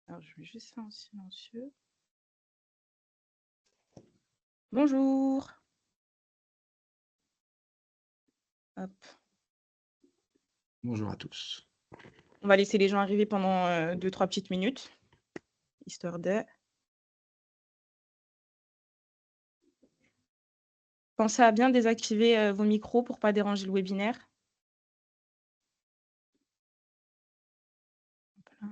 Alors, je mets juste ça en silencieux. Bonjour. Hop. Bonjour à tous. On va laisser les gens arriver pendant 2-3 petites minutes, histoire de. Pensez à bien désactiver vos micros pour pas déranger le webinaire. Hop là.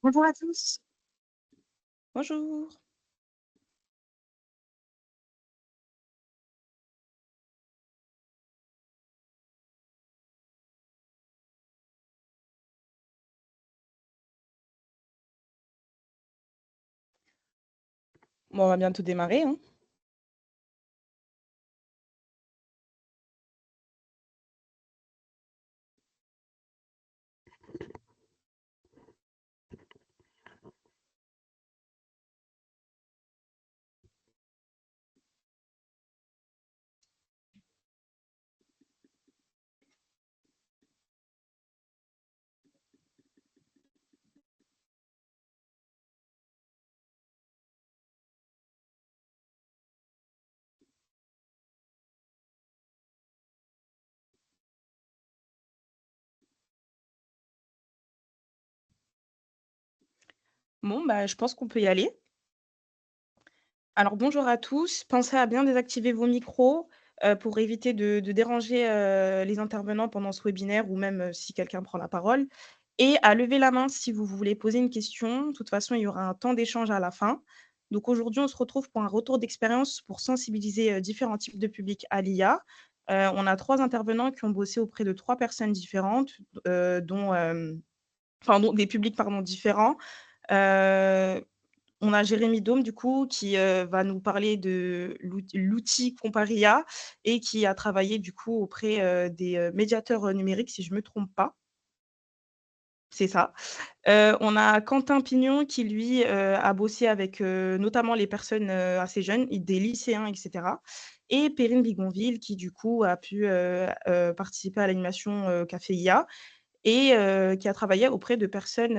Bonjour à tous. Bonjour. Bon, on va bientôt démarrer, hein. Bon, bah, je pense qu'on peut y aller. Alors, bonjour à tous. Pensez à bien désactiver vos micros pour éviter de déranger les intervenants pendant ce webinaire ou même si quelqu'un prend la parole. Et à lever la main si vous voulez poser une question. De toute façon, il y aura un temps d'échange à la fin. Donc aujourd'hui, on se retrouve pour un retour d'expérience pour sensibiliser différents types de publics à l'IA. On a 3 intervenants qui ont bossé auprès de 3 personnes différentes, dont des publics pardon, différents. On a Jérémy Daume, du coup, qui va nous parler de l'outil Comparia et qui a travaillé, du coup, auprès des médiateurs numériques, si je ne me trompe pas. C'est ça. On a Quentin Pignon qui, lui, a bossé avec notamment les personnes assez jeunes, des lycéens, etc. Et Perrine Bigonville qui, du coup, a pu participer à l'animation Café IA et qui a travaillé auprès de personnes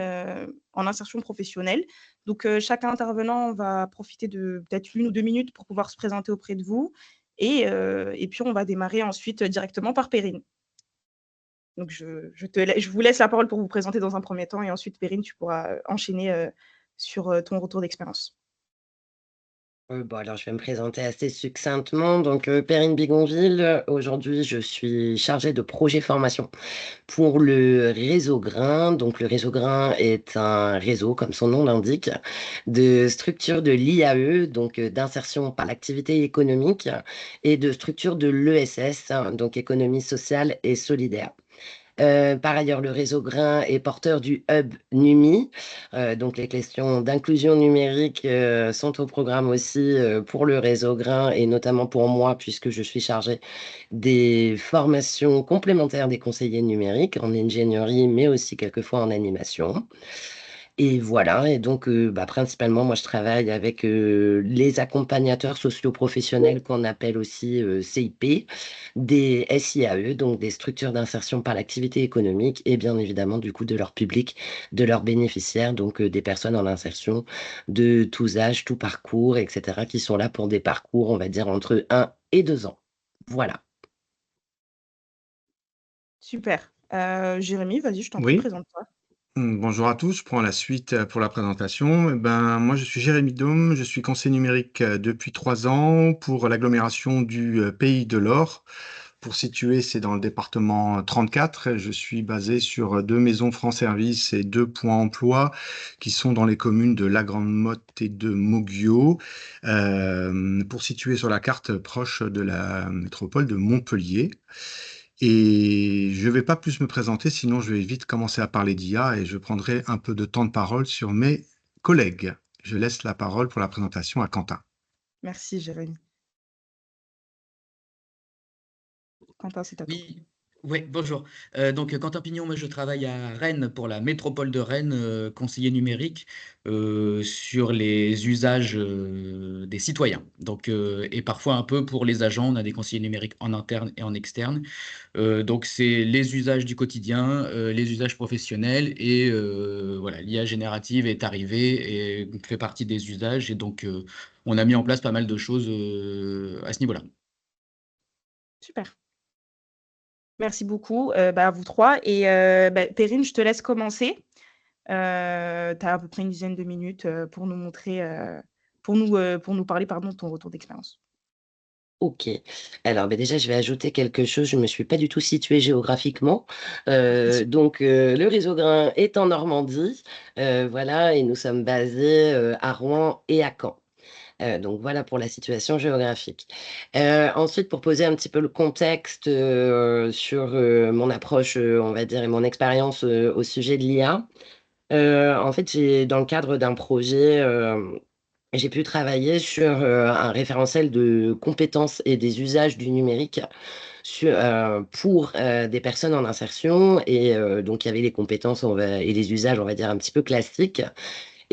en insertion professionnelle. Donc, chaque intervenant va profiter de peut-être 1 ou 2 minutes pour pouvoir se présenter auprès de vous et puis on va démarrer ensuite directement par Perrine. Donc je vous laisse la parole pour vous présenter dans un premier temps et ensuite Perrine, tu pourras enchaîner sur ton retour d'expérience. Bon, alors je vais me présenter assez succinctement. Donc, Perrine Bigonville, aujourd'hui, je suis chargée de projet formation pour le réseau Grain. Donc, le réseau Grain est un réseau, comme son nom l'indique, de structures de l'IAE, donc d'insertion par l'activité économique, et de structures de l'ESS, hein, donc économie sociale et solidaire. Par ailleurs, le réseau Grain est porteur du hub NUMI. Donc, les questions d'inclusion numérique sont au programme aussi pour le réseau Grain et notamment pour moi, puisque je suis chargée des formations complémentaires des conseillers numériques en ingénierie, mais aussi quelquefois en animation. Et voilà, et donc principalement, moi, je travaille avec les accompagnateurs socio-professionnels qu'on appelle aussi CIP, des SIAE, donc des structures d'insertion par l'activité économique, et bien évidemment, du coup, de leur public, de leurs bénéficiaires, donc des personnes en insertion de tous âges, tout parcours, etc., qui sont là pour des parcours, on va dire, entre 1 et 2 ans. Voilà. Super. Jérémy, vas-y, je t'en prie, Oui, présente-toi. bonjour à tous. Je prends la suite pour la présentation. Moi, je suis Jérémy Daume. Je suis conseiller numérique depuis 3 ans pour l'agglomération du Pays de l'Or. Pour situer, c'est dans le département 34. Je suis basé sur 2 maisons France Service et 2 points emploi qui sont dans les communes de La Grande Motte et de Moguio. Pour situer sur la carte proche de la métropole de Montpellier. Et je ne vais pas plus me présenter, sinon je vais vite commencer à parler d'IA et je prendrai un peu de temps de parole sur mes collègues. Je laisse la parole pour la présentation à Quentin. Merci Jérémy. Quentin, c'est à toi. Oui, ouais, bonjour. Donc, Quentin Pignon, moi je travaille à Rennes pour la métropole de Rennes, conseiller numérique sur les usages des citoyens. Donc, et parfois un peu pour les agents, on a des conseillers numériques en interne et en externe. Donc, c'est les usages du quotidien, les usages professionnels et voilà, l'IA générative est arrivée et fait partie des usages. Et donc, on a mis en place pas mal de choses à ce niveau-là. Super. Merci beaucoup, à vous 3 et Perrine, je te laisse commencer. Tu as à peu près une dizaine de minutes, pour nous montrer, pour nous parler, pardon, de ton retour d'expérience. OK. Alors, déjà, je vais ajouter quelque chose. Je me suis pas du tout située géographiquement. Merci. Le Réseau Grain est en Normandie, voilà, et nous sommes basés, à Rouen et à Caen. Donc voilà pour la situation géographique. Ensuite, pour poser un petit peu le contexte, sur, mon approche, on va dire, et mon expérience, au sujet de l'IA. En fait, j'ai dans le cadre d'un projet, j'ai pu travailler sur, un référentiel de compétences et des usages du numérique pour, des personnes en insertion et donc il y avait les compétences et les usages, on va dire, un petit peu classiques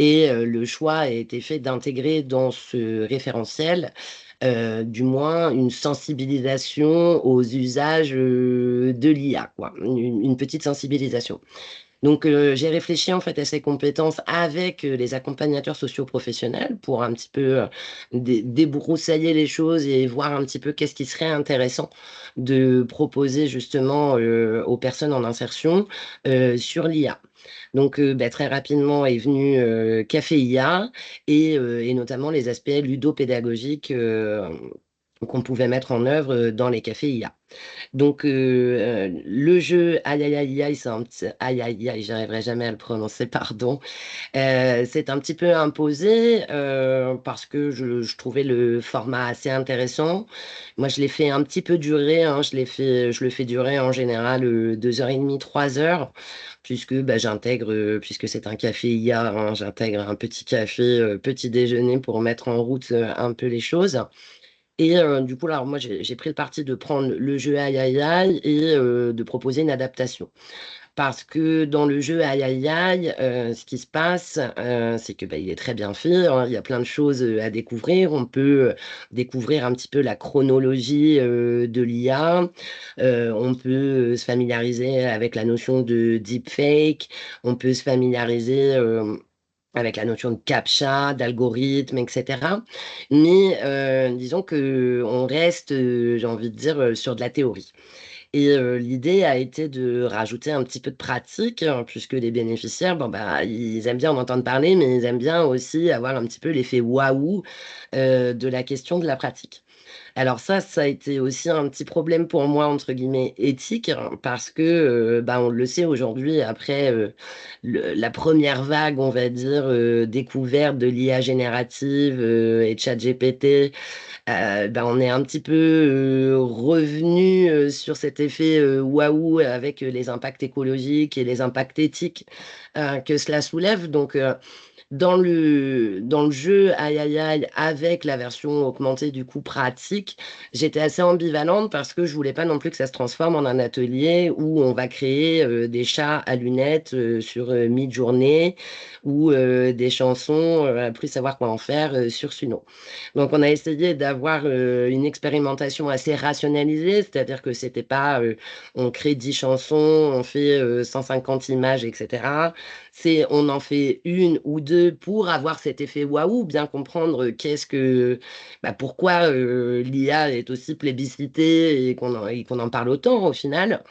et le choix a été fait d'intégrer dans ce référentiel, du moins une sensibilisation aux usages, de l'IA, quoi. Une petite sensibilisation. Donc, j'ai réfléchi en fait à ces compétences avec, les accompagnateurs socioprofessionnels pour un petit peu, débroussailler les choses et voir un petit peu qu'est-ce qui serait intéressant de proposer justement, aux personnes en insertion, sur l'IA. Donc, très rapidement est venu, Café IA et notamment les aspects ludopédagogiques, qu'on pouvait mettre en œuvre, dans les cafés IA. Donc, le jeu Aïe aïe aïe aïe, c'est un petit aïe aïe aïe, j'arriverai jamais à le prononcer, pardon. C'est un petit peu imposé, parce que je trouvais le format assez intéressant. Moi, je l'ai fait un petit peu durer, hein, je le fais durer en général, 2 heures et demie, 3 heures, puisque, j'intègre, puisque c'est un café IA, hein, j'intègre un petit café, petit déjeuner pour mettre en route, un peu les choses. Et du coup, là, alors moi, j'ai pris le parti de prendre le jeu Aïe aïe aïe et de proposer une adaptation. Parce que dans le jeu Aïe aïe aïe, ce qui se passe, c'est que, il est très bien fait, hein. Il y a plein de choses, à découvrir. On peut, découvrir un petit peu la chronologie, de l'IA. On peut, se familiariser avec la notion de deepfake. On peut se familiariser, avec la notion de captcha, d'algorithme, et cetera. Mais, disons qu'on reste, j'ai envie de dire, sur de la théorie. Et l'idée a été de rajouter un petit peu de pratique, puisque les bénéficiaires, bon, ils aiment bien en entendre parler, mais ils aiment bien aussi avoir un petit peu l'effet waouh, de la question de la pratique. Alors ça a été aussi un petit problème pour moi, entre guillemets, «éthique», hein, parce que, on le sait aujourd'hui après, le la première vague, on va dire, découverte de l'IA générative, et ChatGPT, on est un petit peu, revenus, sur cet effet, waouh avec, les impacts écologiques et les impacts éthiques, que cela soulève. Donc, dans le jeu Aïe aïe aïe avec la version augmentée du coup pratique, j'étais assez ambivalente parce que je voulais pas non plus que ça se transforme en un atelier où on va créer, des chats à lunettes, sur, Midjourney ou, des chansons, à plus savoir quoi en faire, sur Suno. Donc on a essayé d'avoir, une expérimentation assez rationalisée, c'est-à-dire que c'était pas, on crée 10 chansons, on fait, 150 images et cetera. C'est on en fait une ou 2 pour avoir cet effet waouh, bien comprendre, pourquoi, l'IA est aussi plébiscitée et qu'on en parle autant au final.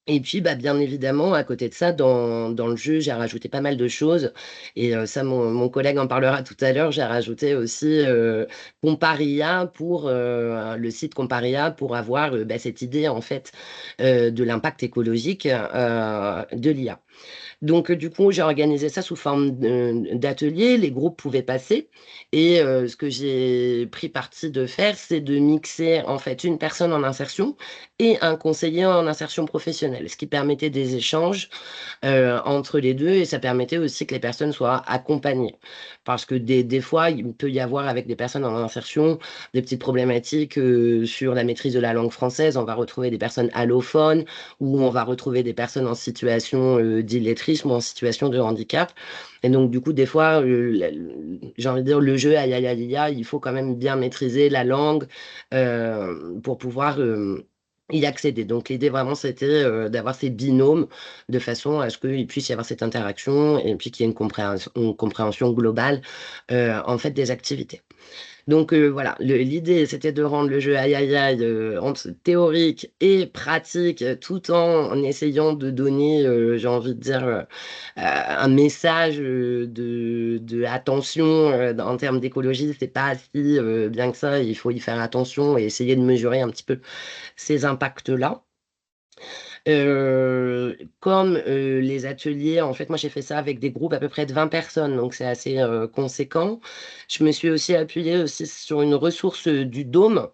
Et puis, bien évidemment, à côté de ça, dans le jeu, j'ai rajouté pas mal de choses et ça, mon collègue en parlera tout à l'heure. J'ai rajouté aussi, Comparia pour, le site Comparia pour avoir, cette idée, en fait, de l'impact écologique, de l'IA. Donc, du coup, j'ai organisé ça sous forme d'atelier. Les groupes pouvaient passer. Et ce que j'ai pris parti de faire, c'est de mixer en fait une personne en insertion et un conseiller en insertion professionnelle, ce qui permettait des échanges entre les deux et ça permettait aussi que les personnes soient accompagnées. Parce que des fois, il peut y avoir avec des personnes en insertion des petites problématiques sur la maîtrise de la langue française. On va retrouver des personnes allophones ou on va retrouver des personnes en situation d'illettrisme ou en situation de handicap. Et donc, du coup, des fois, j'ai envie de dire, le jeu, aïe, aïe, aïe, aïe, il faut quand même bien maîtriser la langue pour pouvoir y accéder. Donc, l'idée vraiment, c'était d'avoir ces binômes de façon à ce qu'il puisse y avoir cette interaction et puis qu'il y ait une compréhension globale en fait des activités. Donc voilà, l'idée c'était de rendre le jeu aïe aïe aïe théorique et pratique tout en essayant de donner, j'ai envie de dire, un message de attention en termes d'écologie, c'est pas si bien que ça, il faut y faire attention et essayer de mesurer un petit peu ces impacts-là. Comme les ateliers, en fait, moi j'ai fait ça avec des groupes à peu près de 20 personnes, donc c'est assez conséquent. Je me suis aussi appuyée aussi sur une ressource du Dôme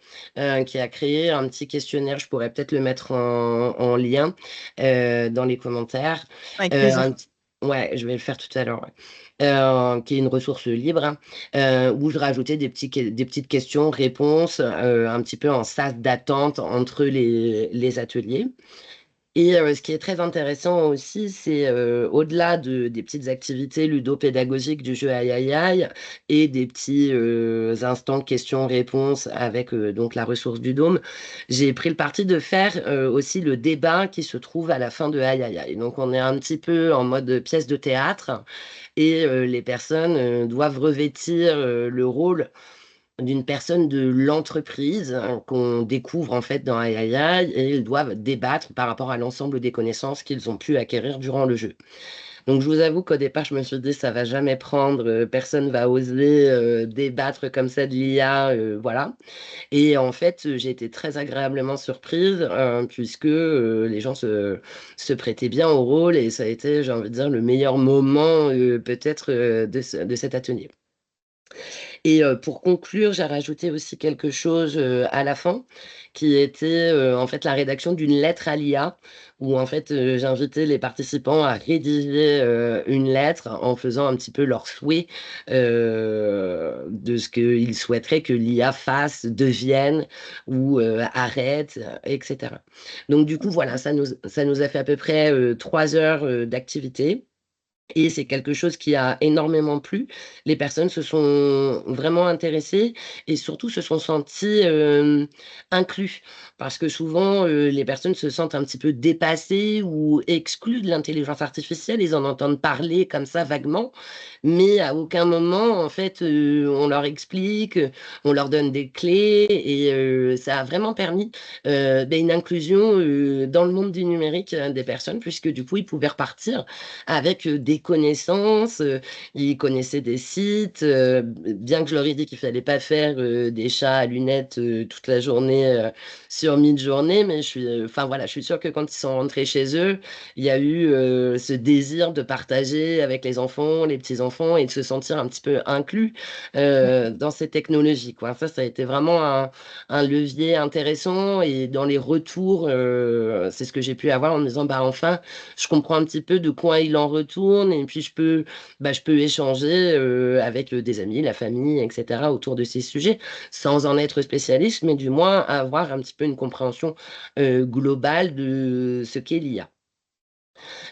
qui a créé un petit questionnaire, je pourrais peut-être le mettre en lien dans les commentaires. Avec Un plaisir. Ouais, je vais le faire tout à l'heure, ouais. Qui est une ressource libre, hein, où je rajoutais des petites questions-réponses, un petit peu en sas d'attente entre les ateliers. Et ce qui est très intéressant aussi, c'est au-delà des petites activités ludopédagogiques du jeu aïe aïe aïe et des petits instants questions-réponses avec donc la ressource du Dôme, j'ai pris le parti de faire aussi le débat qui se trouve à la fin de aïe aïe aïe. Donc on est un petit peu en mode pièce de théâtre et les personnes doivent revêtir le rôle d'une personne de l'entreprise qu'on découvre en fait dans Aïe Aïe Aïe et ils doivent débattre par rapport à l'ensemble des connaissances qu'ils ont pu acquérir durant le jeu. Donc je vous avoue qu'au départ je me suis dit ça va jamais prendre, personne va oser débattre comme ça de l'IA, voilà. Et en fait j'ai été très agréablement surprise puisque les gens se prêtaient bien au rôle et ça a été, j'ai envie de dire, le meilleur moment peut-être de cet atelier. Et pour conclure, j'ai rajouté aussi quelque chose, à la fin, qui était, en fait, la rédaction d'une lettre à l'IA, où en fait, j'ai invité les participants à rédiger, une lettre en faisant un petit peu leur souhait, de ce qu'ils souhaiteraient que l'IA fasse, devienne ou arrête, et cetera. Donc du coup, voilà, ça nous a fait à peu près, 3 heures, d'activité. Et c'est quelque chose qui a énormément plu. Les personnes se sont vraiment intéressées et surtout se sont senties, inclus. Parce que souvent, les personnes se sentent un petit peu dépassées ou exclues de l'intelligence artificielle. Ils en entendent parler comme ça vaguement, mais à aucun moment, en fait, on leur explique, on leur donne des clés et ça a vraiment permis, une inclusion, dans le monde du numérique, des personnes puisque du coup, ils pouvaient repartir avec des connaissances, ils connaissaient des sites, bien que je leur ai dit qu'il fallait pas faire des chats à lunettes toute la journée sur Midjourney, mais enfin voilà, je suis sûre que quand ils sont rentrés chez eux, il y a eu ce désir de partager avec les enfants, les petits-enfants et de se sentir un petit peu inclus dans ces technologies, quoi. Ça a été vraiment un levier intéressant et dans les retours, c'est ce que j'ai pu avoir en me disant, bah enfin, je comprends un petit peu de quoi il en retourne et puis je peux échanger avec des amis, la famille, etc. autour de ces sujets, sans en être spécialiste, mais du moins avoir un petit peu une compréhension globale de ce qu'est l'IA.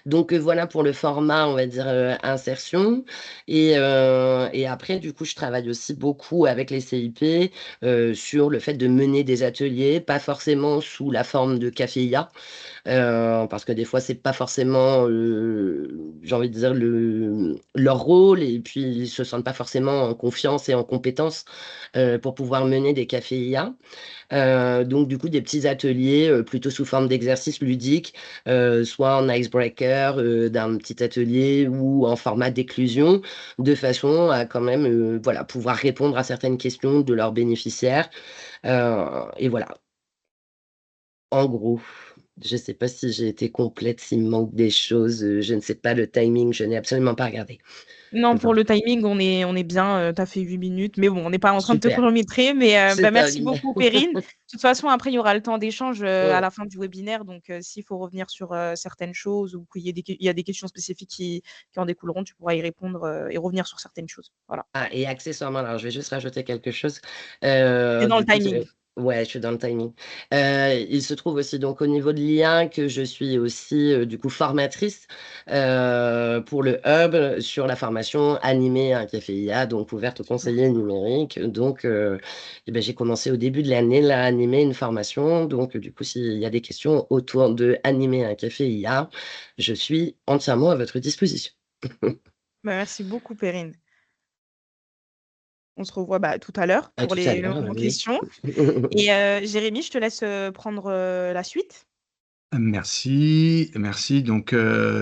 Donc voilà pour le format, on va dire, insertion et après du coup, je travaille aussi beaucoup avec les CIP, sur le fait de mener des ateliers, pas forcément sous la forme de café IA, parce que des fois, c'est pas forcément, j'ai envie de dire leur rôle et puis ils se sentent pas forcément en confiance et en compétence, pour pouvoir mener des cafés IA. Donc du coup, des petits ateliers, plutôt sous forme d'exercices ludiques, soit en icebreaker, d'un petit atelier ou en format d'éclusion, de façon à quand même, voilà, pouvoir répondre à certaines questions de leurs bénéficiaires, et voilà, en gros. Je ne sais pas si j'ai été complète, s'il me manque des choses, je ne sais pas le timing, je n'ai absolument pas regardé. Non, pour Voilà. le timing, on est bien, tu as fait 8 minutes, mais bon, on n'est pas en train de te Super, chronométrer, mais c'est top. merci beaucoup Perrine. De toute façon, après, il y aura le temps d'échange, à Mmh. la fin du webinaire, donc s'il faut revenir sur, certaines choses ou il y a des questions spécifiques qui en découleront, tu pourras y répondre, et revenir sur certaines choses. Voilà. Ah et accessoirement, alors je vais juste rajouter quelque chose, Tu dans le du coup, timing. ouais, je suis dans le timing. Il se trouve aussi donc au niveau de l'IA que je suis aussi, du coup formatrice, pour le hub, sur la formation Animer un café IA, donc ouverte aux Super. conseillers numériques. Donc et j'ai commencé au début de l'année là, à animer une formation. Donc du coup, s'il y a des questions autour de animer un café IA, je suis entièrement à votre disposition. Merci beaucoup Perrine. On se revoit, tout à l'heure À pour tout à les l'heure, longues oui. questions et Jérémy, je te laisse, prendre, la suite. Merci, merci. Donc,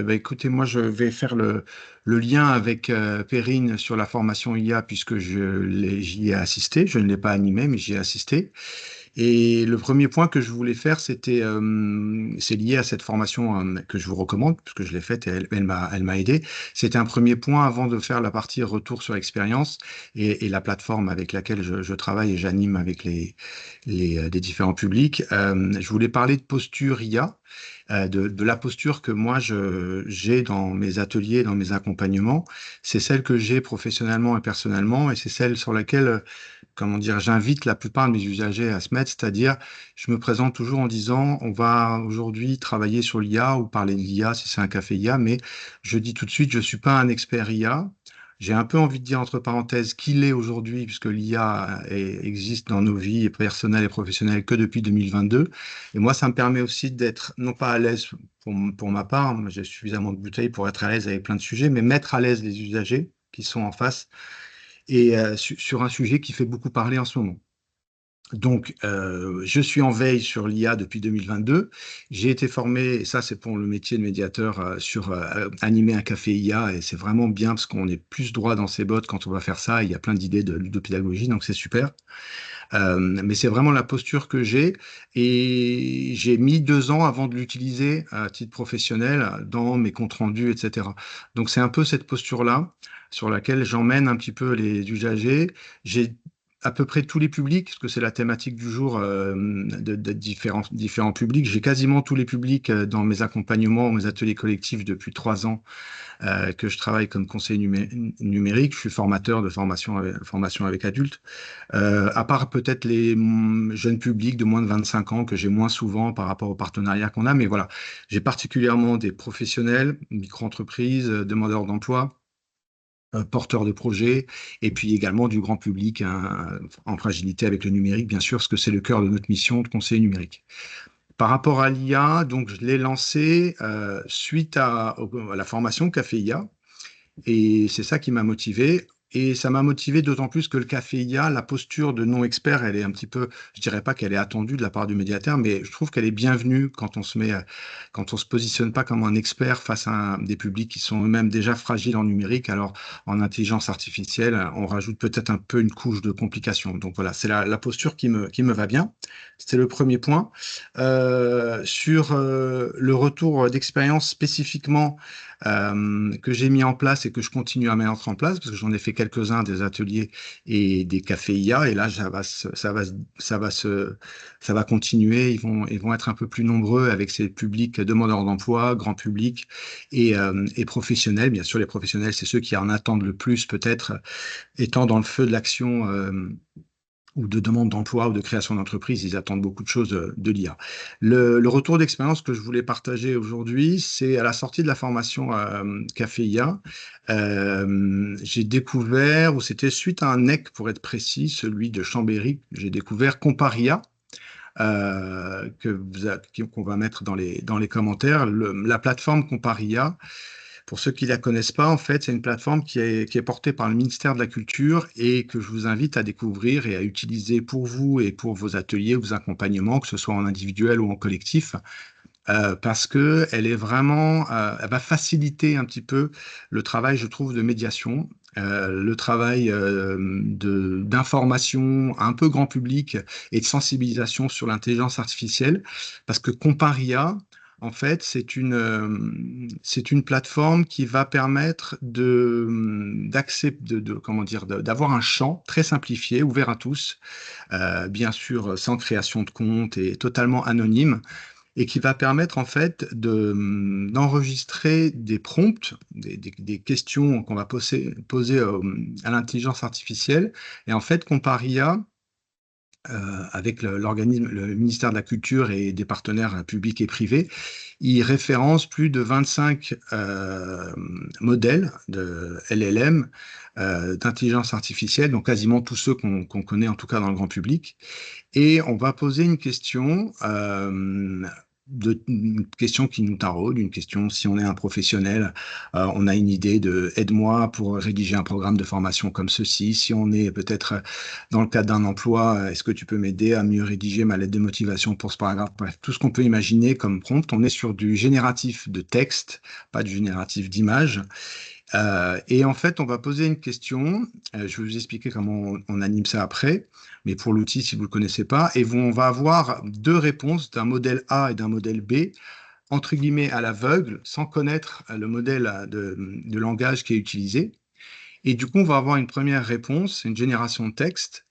écoutez, moi, je vais faire le lien avec Perrine sur la formation IA puisque j'y ai assisté. Je ne l'ai pas animé, mais j'y ai assisté. Et le premier point que je voulais faire, c'est lié à cette formation que je vous recommande, puisque je l'ai faite et elle m'a aidé. C'était un premier point avant de faire la partie retour sur expérience et la plateforme avec laquelle je travaille et j'anime avec des différents publics. Je voulais parler de posture IA, de la posture que moi j'ai dans mes ateliers, dans mes accompagnements. C'est celle que j'ai professionnellement et personnellement, et c'est celle sur laquelle comment dire, j'invite la plupart de mes usagers à se mettre, c'est-à-dire, je me présente toujours en disant, on va aujourd'hui travailler sur l'IA ou parler de l'IA si c'est un café IA, mais je dis tout de suite, je suis pas un expert IA. J'ai un peu envie de dire entre parenthèses qu'il est aujourd'hui, puisque l'IA existe dans nos vies personnelles et professionnelles que depuis 2022. Et moi, ça me permet aussi d'être, non pas à l'aise pour ma part, moi, j'ai suffisamment de bouteilles pour être à l'aise avec plein de sujets, mais mettre à l'aise les usagers qui sont en face et sur un sujet qui fait beaucoup parler en ce moment. Donc, je suis en veille sur l'IA depuis 2022. J'ai été formé, et ça c'est pour le métier de médiateur, sur animer un café IA, et c'est vraiment bien parce qu'on est plus droit dans ses bottes quand on va faire ça. Il y a plein d'idées de pédagogie, donc c'est super. Mais c'est vraiment la posture que j'ai, et j'ai mis 2 ans avant de l'utiliser à titre professionnel dans mes comptes rendus, etc. Donc c'est un peu cette posture-là sur laquelle j'emmène un petit peu les usagers. J'ai à peu près tous les publics, parce que c'est la thématique du jour, de différents publics. J'ai quasiment tous les publics dans mes accompagnements, mes ateliers collectifs depuis 3 ans que je travaille comme conseiller numérique. Je suis formateur de formation avec adultes. À part peut-être les jeunes publics de moins de 25 ans que j'ai moins souvent par rapport aux partenariats qu'on a. Mais voilà, j'ai particulièrement des professionnels, micro-entreprises, demandeurs d'emploi, porteurs de projets, et puis également du grand public hein, en fragilité avec le numérique, bien sûr, parce que c'est le cœur de notre mission de conseiller numérique. Par rapport à l'IA, donc je l'ai lancé suite à la formation Café IA, et c'est ça qui m'a motivé. Et ça m'a motivé d'autant plus que le café IA, la posture de non-expert, elle est un petit peu, je dirais pas qu'elle est attendue de la part du médiateur, mais je trouve qu'elle est bienvenue quand on se positionne pas comme un expert face à des publics qui sont eux-mêmes déjà fragiles en numérique. Alors, en intelligence artificielle, on rajoute peut-être un peu une couche de complication. Donc voilà, c'est la posture qui me va bien. C'était le premier point. Sur le retour d'expérience spécifiquement, que j'ai mis en place et que je continue à mettre en place, parce que j'en ai fait quelques-uns des ateliers et des cafés IA, et là, ça va continuer. Ils vont être un peu plus nombreux avec ces publics demandeurs d'emploi, grand public et professionnels. Bien sûr, les professionnels, c'est ceux qui en attendent le plus, peut-être, étant dans le feu de l'action. Ou de demande d'emploi ou de création d'entreprise, ils attendent beaucoup de choses de l'IA. Le retour d'expérience que je voulais partager aujourd'hui, c'est à la sortie de la formation Café IA, j'ai découvert, ou c'était suite à un NEC pour être précis, celui de Chambéry, j'ai découvert Comparia, qu'on va mettre dans les commentaires. La plateforme Comparia, pour ceux qui la connaissent pas, en fait, c'est une plateforme qui est portée par le ministère de la Culture et que je vous invite à découvrir et à utiliser pour vous et pour vos ateliers, vos accompagnements, que ce soit en individuel ou en collectif, parce que elle est vraiment, elle va faciliter un petit peu le travail, je trouve, de médiation. le travail d'information un peu grand public et de sensibilisation sur l'intelligence artificielle, parce que Comparia, en fait, c'est une plateforme qui va permettre comment dire, d'avoir un champ très simplifié, ouvert à tous, bien sûr sans création de compte et totalement anonyme, et qui va permettre en fait d'enregistrer des prompts, des questions qu'on va poser à l'intelligence artificielle. Et en fait, Comparia, avec l'organisme, le ministère de la Culture et des partenaires publics et privés, il référence plus de 25 modèles de LLM, d'intelligence artificielle, donc quasiment tous ceux qu'on connaît en tout cas dans le grand public. Et on va poser une question, une question qui nous taraude, une question si on est un professionnel, on a une idée de aide-moi pour rédiger un programme de formation comme ceci. Si on est peut-être dans le cadre d'un emploi, est-ce que tu peux m'aider à mieux rédiger ma lettre de motivation pour ce paragraphe? Bref, tout ce qu'on peut imaginer comme prompt. On est sur du génératif de texte, pas du génératif d'image. Et en fait, on va poser une question. Je vais vous expliquer comment on anime ça après, mais pour l'outil, si vous ne le connaissez pas, et on va avoir deux réponses d'un modèle A et d'un modèle B, entre guillemets à l'aveugle, sans connaître le modèle de langage qui est utilisé. Et du coup, on va avoir une première réponse, une génération de texte,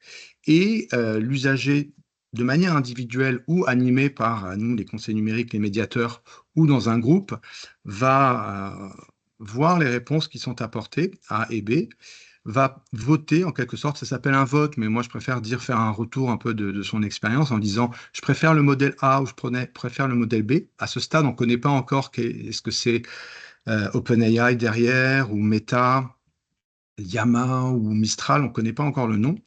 et l'usager, de manière individuelle ou animée par nous, les conseils numériques, les médiateurs, ou dans un groupe, va voir les réponses qui sont apportées, A et B, va voter en quelque sorte, ça s'appelle un vote, mais moi je préfère dire faire un retour un peu de son expérience en disant je préfère le modèle A ou préfère le modèle B. À ce stade, on ne connaît pas encore est-ce que c'est OpenAI derrière ou Meta, Llama ou Mistral, on ne connaît pas encore le nom.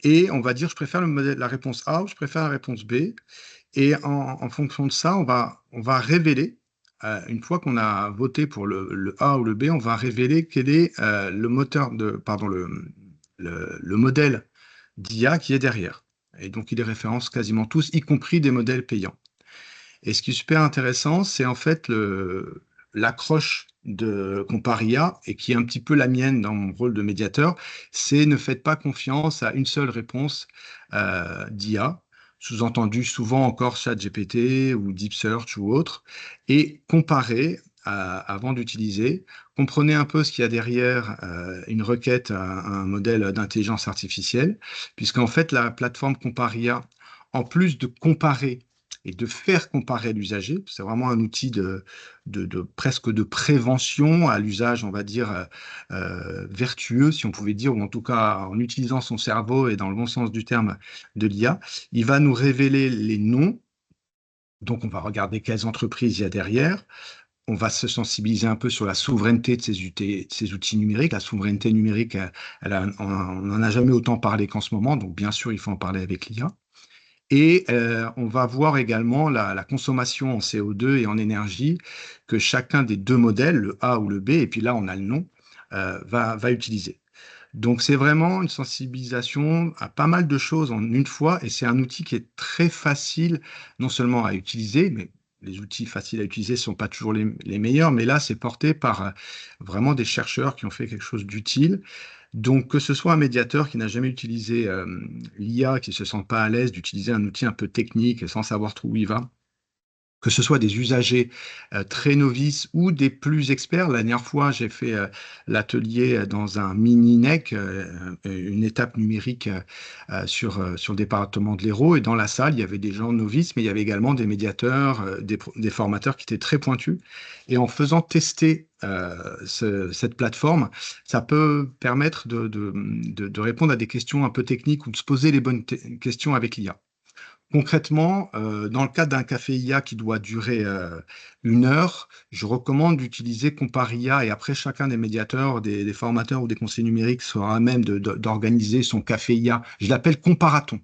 Et on va dire je préfère la réponse A ou je préfère la réponse B. Et en fonction de ça, on va révéler, une fois qu'on a voté pour le A ou le B, on va révéler quel est le modèle d'IA qui est derrière. Et donc, il les référence quasiment tous, y compris des modèles payants. Et ce qui est super intéressant, c'est en fait l'accroche de Comparia, et qui est un petit peu la mienne dans mon rôle de médiateur, c'est ne faites pas confiance à une seule réponse d'IA, sous-entendu souvent encore ChatGPT ou Deep Search ou autre, et comparez avant d'utiliser, comprenez un peu ce qu'il y a derrière une requête à un modèle d'intelligence artificielle, puisqu'en fait la plateforme Comparia, en plus de comparer et de faire comparer l'usager. C'est vraiment un outil presque de prévention à l'usage, on va dire, vertueux, si on pouvait dire, ou en tout cas en utilisant son cerveau et dans le bon sens du terme de l'IA. Il va nous révéler les noms, donc on va regarder quelles entreprises il y a derrière. On va se sensibiliser un peu sur la souveraineté de ces outils numériques. La souveraineté numérique, on n'en a jamais autant parlé qu'en ce moment, donc bien sûr, il faut en parler avec l'IA. Et on va voir également la consommation en CO2 et en énergie que chacun des deux modèles, le A ou le B, et puis là on a le nom, va utiliser. Donc c'est vraiment une sensibilisation à pas mal de choses en une fois, et c'est un outil qui est très facile non seulement à utiliser, mais les outils faciles à utiliser ne sont pas toujours les meilleurs, mais là c'est porté par vraiment des chercheurs qui ont fait quelque chose d'utile. Donc, que ce soit un médiateur qui n'a jamais utilisé l'IA, qui ne se sent pas à l'aise d'utiliser un outil un peu technique sans savoir trop où il va, que ce soit des usagers très novices ou des plus experts. La dernière fois, j'ai fait l'atelier dans un mini-NEC, une étape numérique sur le département de l'Hérault. Et dans la salle, il y avait des gens novices, mais il y avait également des médiateurs, des formateurs qui étaient très pointus. Et en faisant tester cette plateforme, ça peut permettre de répondre à des questions un peu techniques ou de se poser les bonnes questions avec l'IA. Concrètement, dans le cadre d'un café IA qui doit durer 1 heure, je recommande d'utiliser Comparia, et après chacun des médiateurs, des formateurs ou des conseillers numériques sera à même d'organiser son café IA. Je l'appelle comparaton,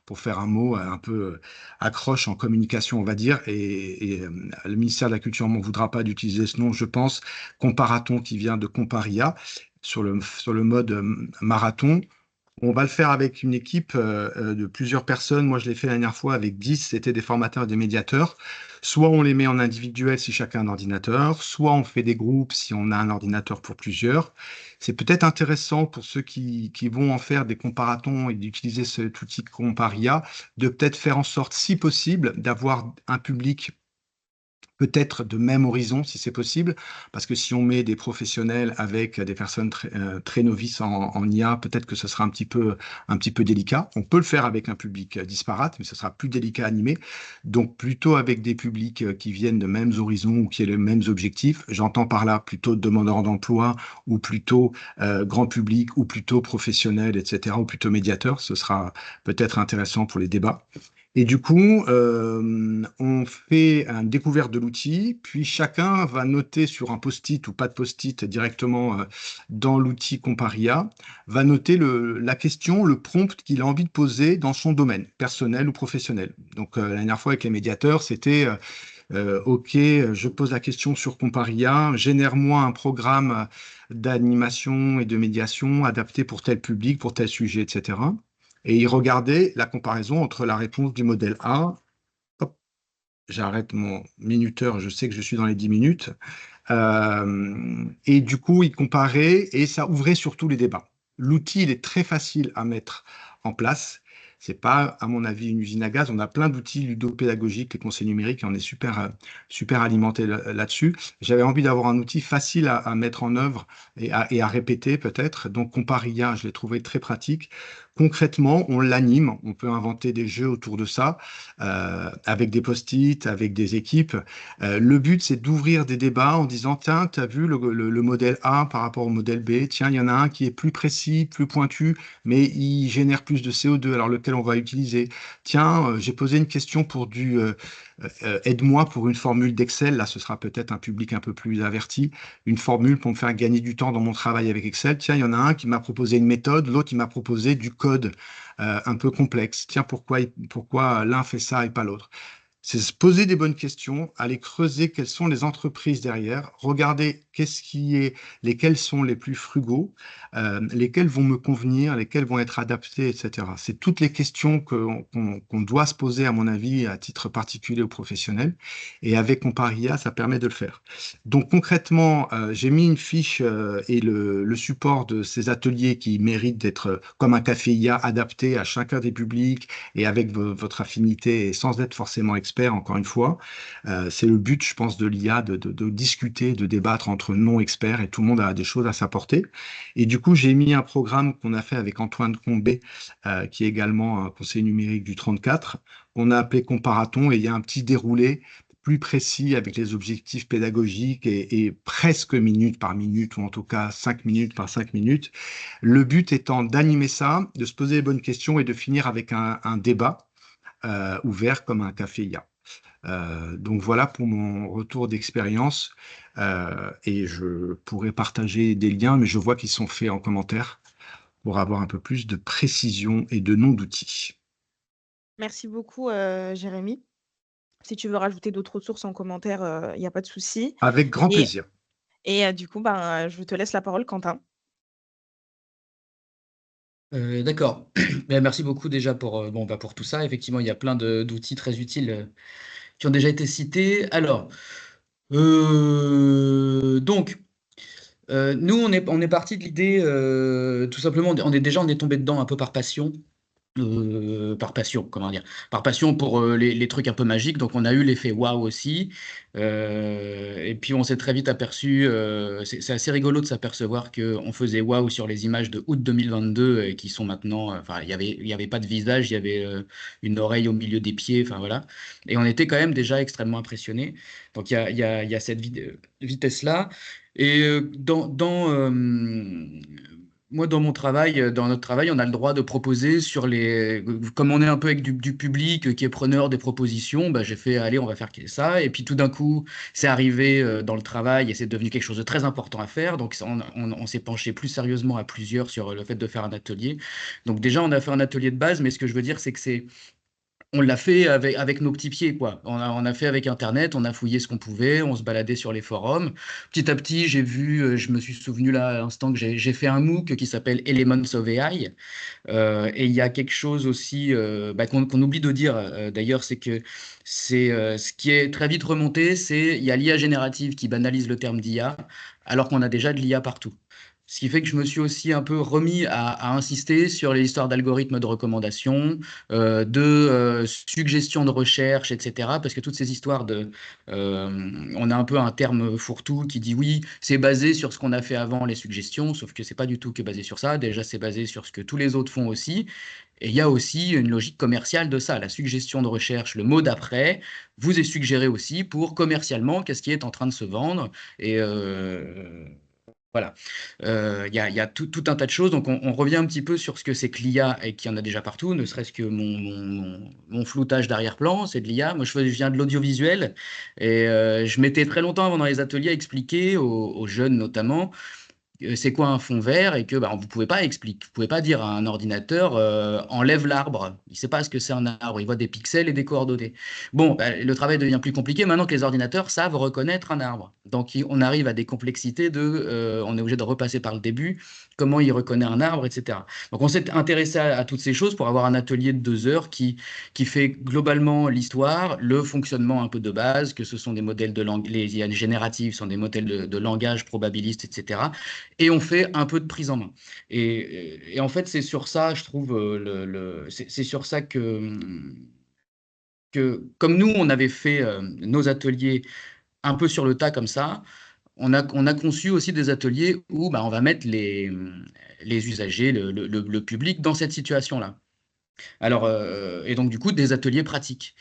pour faire un mot un peu accroche en communication, on va dire, et le ministère de la Culture ne m'en voudra pas d'utiliser ce nom, je pense. Comparaton qui vient de Comparia sur le mode marathon. On va le faire avec une équipe de plusieurs personnes. Moi, je l'ai fait la dernière fois avec 10. C'était des formateurs et des médiateurs. Soit on les met en individuel si chacun a un ordinateur, soit on fait des groupes si on a un ordinateur pour plusieurs. C'est peut-être intéressant pour ceux qui vont en faire des comparatons et d'utiliser cet outil Comparia, de peut-être faire en sorte, si possible, d'avoir un public peut-être de même horizon si c'est possible, parce que si on met des professionnels avec des personnes très novices en IA, peut-être que ce sera un petit peu délicat. On peut le faire avec un public disparate, mais ce sera plus délicat à animer. Donc plutôt avec des publics qui viennent de mêmes horizons ou qui aient les mêmes objectifs. J'entends par là plutôt demandeurs d'emploi ou plutôt grand public ou plutôt professionnels, etc., ou plutôt médiateurs. Ce sera peut-être intéressant pour les débats. Et du coup, on fait une découverte de l'outil, puis chacun va noter sur un post-it ou pas de post-it directement dans l'outil Comparia, va noter la question, le prompt qu'il a envie de poser dans son domaine, personnel ou professionnel. Donc, la dernière fois avec les médiateurs, c'était OK, je pose la question sur Comparia, génère-moi un programme d'animation et de médiation adapté pour tel public, pour tel sujet, etc. Et il regardait la comparaison entre la réponse du modèle A, hop, j'arrête mon minuteur, je sais que je suis dans les 10 minutes, et du coup, il comparait et ça ouvrait surtout les débats. L'outil, il est très facile à mettre en place. C'est pas, à mon avis, une usine à gaz. On a plein d'outils ludopédagogiques, les conseils numériques, et on est super alimenté là-dessus. J'avais envie d'avoir un outil facile à mettre en œuvre et à répéter peut-être. Donc, Comparia, je l'ai trouvé très pratique. Concrètement, on l'anime. On peut inventer des jeux autour de ça, avec des post-it, avec des équipes. Le but, c'est d'ouvrir des débats en disant, tiens, tu as vu le modèle A par rapport au modèle B, tiens, il y en a un qui est plus précis, plus pointu, mais il génère plus de CO2, alors lequel on va utiliser. Tiens, j'ai posé une question pour aide-moi pour une formule d'Excel, là ce sera peut-être un public un peu plus averti, une formule pour me faire gagner du temps dans mon travail avec Excel. Tiens, il y en a un qui m'a proposé une méthode, l'autre il m'a proposé du code un peu complexe. Tiens, pourquoi l'un fait ça et pas l'autre? C'est se poser des bonnes questions, aller creuser quelles sont les entreprises derrière, regarder lesquels sont les plus frugaux, lesquels vont me convenir, lesquels vont être adaptés, etc. C'est toutes les questions qu'on doit se poser, à mon avis, à titre particulier ou professionnel. Et avec Comparia, ça permet de le faire. Donc concrètement, j'ai mis une fiche et le support de ces ateliers qui méritent d'être comme un café IA adapté à chacun des publics et avec votre affinité et sans être forcément expert, encore une fois. C'est le but, je pense, de l'IA, de discuter, de débattre entre non-experts et tout le monde a des choses à s'apporter. Et du coup, j'ai mis un programme qu'on a fait avec Antoine Combé, qui est également un conseiller numérique du 34, qu'on a appelé Comparaton et il y a un petit déroulé plus précis avec les objectifs pédagogiques et presque minute par minute, ou en tout cas 5 minutes par 5 minutes. Le but étant d'animer ça, de se poser les bonnes questions et de finir avec un débat ouvert comme un café IA. Donc voilà pour mon retour d'expérience et je pourrais partager des liens, mais je vois qu'ils sont faits en commentaire pour avoir un peu plus de précision et de nom d'outils. Merci beaucoup, Jérémy. Si tu veux rajouter d'autres ressources en commentaire, il y a pas de souci Avec grand et plaisir. du coup, ben, je te laisse la parole, Quentin. D'accord. Merci beaucoup déjà pour tout ça. Effectivement, il y a plein d'outils très utiles qui ont déjà été cités. Alors, donc, nous, on est parti de l'idée, tout simplement, on est tombé dedans un peu par passion, comment dire, par passion pour les trucs un peu magiques. Donc on a eu l'effet waouh aussi. Et puis on s'est très vite aperçu, c'est assez rigolo de s'apercevoir qu'on faisait waouh sur les images de août 2022 et qui sont maintenant, enfin il y avait pas de visage, il y avait une oreille au milieu des pieds, enfin voilà. Et on était quand même déjà extrêmement impressionnés. Donc il y a cette vitesse-là. Et moi, dans mon travail, dans notre travail, on a le droit de proposer comme on est un peu avec du public qui est preneur des propositions, bah, j'ai fait, allez, on va faire ça. Et puis tout d'un coup, c'est arrivé dans le travail et c'est devenu quelque chose de très important à faire. Donc on s'est penché plus sérieusement à plusieurs sur le fait de faire un atelier. Donc déjà, on a fait un atelier de base, mais ce que je veux dire, c'est que on l'a fait avec nos petits pieds, quoi. On a fait avec Internet, on a fouillé ce qu'on pouvait, on se baladait sur les forums. Petit à petit, j'ai vu, je me suis souvenu là à l'instant que j'ai fait un MOOC qui s'appelle Elements of AI. Et il y a quelque chose aussi qu'on oublie de dire d'ailleurs, c'est que c'est ce qui est très vite remonté, c'est il y a l'IA générative qui banalise le terme d'IA, alors qu'on a déjà de l'IA partout. Ce qui fait que je me suis aussi un peu remis à insister sur les histoires d'algorithmes de recommandation, de suggestions de recherche, etc. Parce que toutes ces histoires on a un peu un terme fourre-tout qui dit oui, c'est basé sur ce qu'on a fait avant les suggestions, sauf que c'est pas du tout que basé sur ça. Déjà, c'est basé sur ce que tous les autres font aussi. Et il y a aussi une logique commerciale de ça. La suggestion de recherche, le mot d'après, vous est suggéré aussi pour commercialement qu'est-ce qui est en train de se vendre. Et voilà. Il y a tout un tas de choses. Donc, on revient un petit peu sur ce que c'est que l'IA et qu'il y en a déjà partout, ne serait-ce que mon floutage d'arrière-plan, c'est de l'IA. Moi, je viens de l'audiovisuel et je m'étais très longtemps avant dans les ateliers à expliquer aux jeunes notamment c'est quoi un fond vert et que vous pouvez pas expliquer, vous pouvez pas dire à un ordinateur enlève l'arbre. Il sait pas ce que c'est un arbre, il voit des pixels et des coordonnées. Bon, le travail devient plus compliqué maintenant que les ordinateurs savent reconnaître un arbre. Donc on arrive à des complexités on est obligé de repasser par le début, comment il reconnaît un arbre, etc. Donc on s'est intéressé à toutes ces choses pour avoir un atelier de 2 heures qui fait globalement l'histoire, le fonctionnement un peu de base, que ce sont des modèles de langue, les IA génératives sont des modèles de langage probabiliste, etc. Et on fait un peu de prise en main. Et en fait, c'est sur ça, je trouve, c'est sur ça que, comme nous, on avait fait nos ateliers un peu sur le tas comme ça, on a conçu aussi des ateliers où on va mettre les usagers, le public dans cette situation-là. Alors, et donc, du coup, des ateliers pratiques.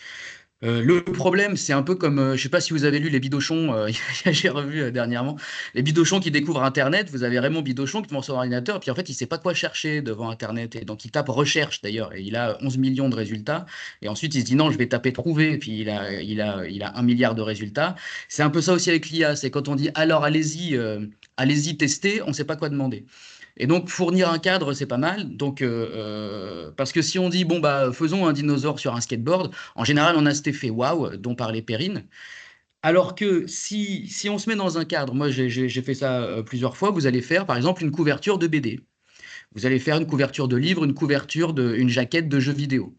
Le problème, c'est un peu comme, je ne sais pas si vous avez lu les Bidochons, j'ai revu dernièrement, les Bidochons qui découvrent Internet. Vous avez Raymond Bidochon qui devant son ordinateur, et puis en fait, il ne sait pas quoi chercher devant Internet. Et donc, il tape recherche d'ailleurs, et il a 11 millions de résultats. Et ensuite, il se dit non, je vais taper trouver, et puis il a 1 milliard de résultats. C'est un peu ça aussi avec l'IA, c'est quand on dit alors allez-y tester, on ne sait pas quoi demander. Et donc, fournir un cadre, c'est pas mal. Donc, parce que si on dit, bon, faisons un dinosaure sur un skateboard, en général, on a cet effet waouh dont parlait Perrine. Alors que si on se met dans un cadre, moi j'ai fait ça plusieurs fois, vous allez faire par exemple une couverture de BD. Vous allez faire une couverture de livre, une jaquette de jeu vidéo.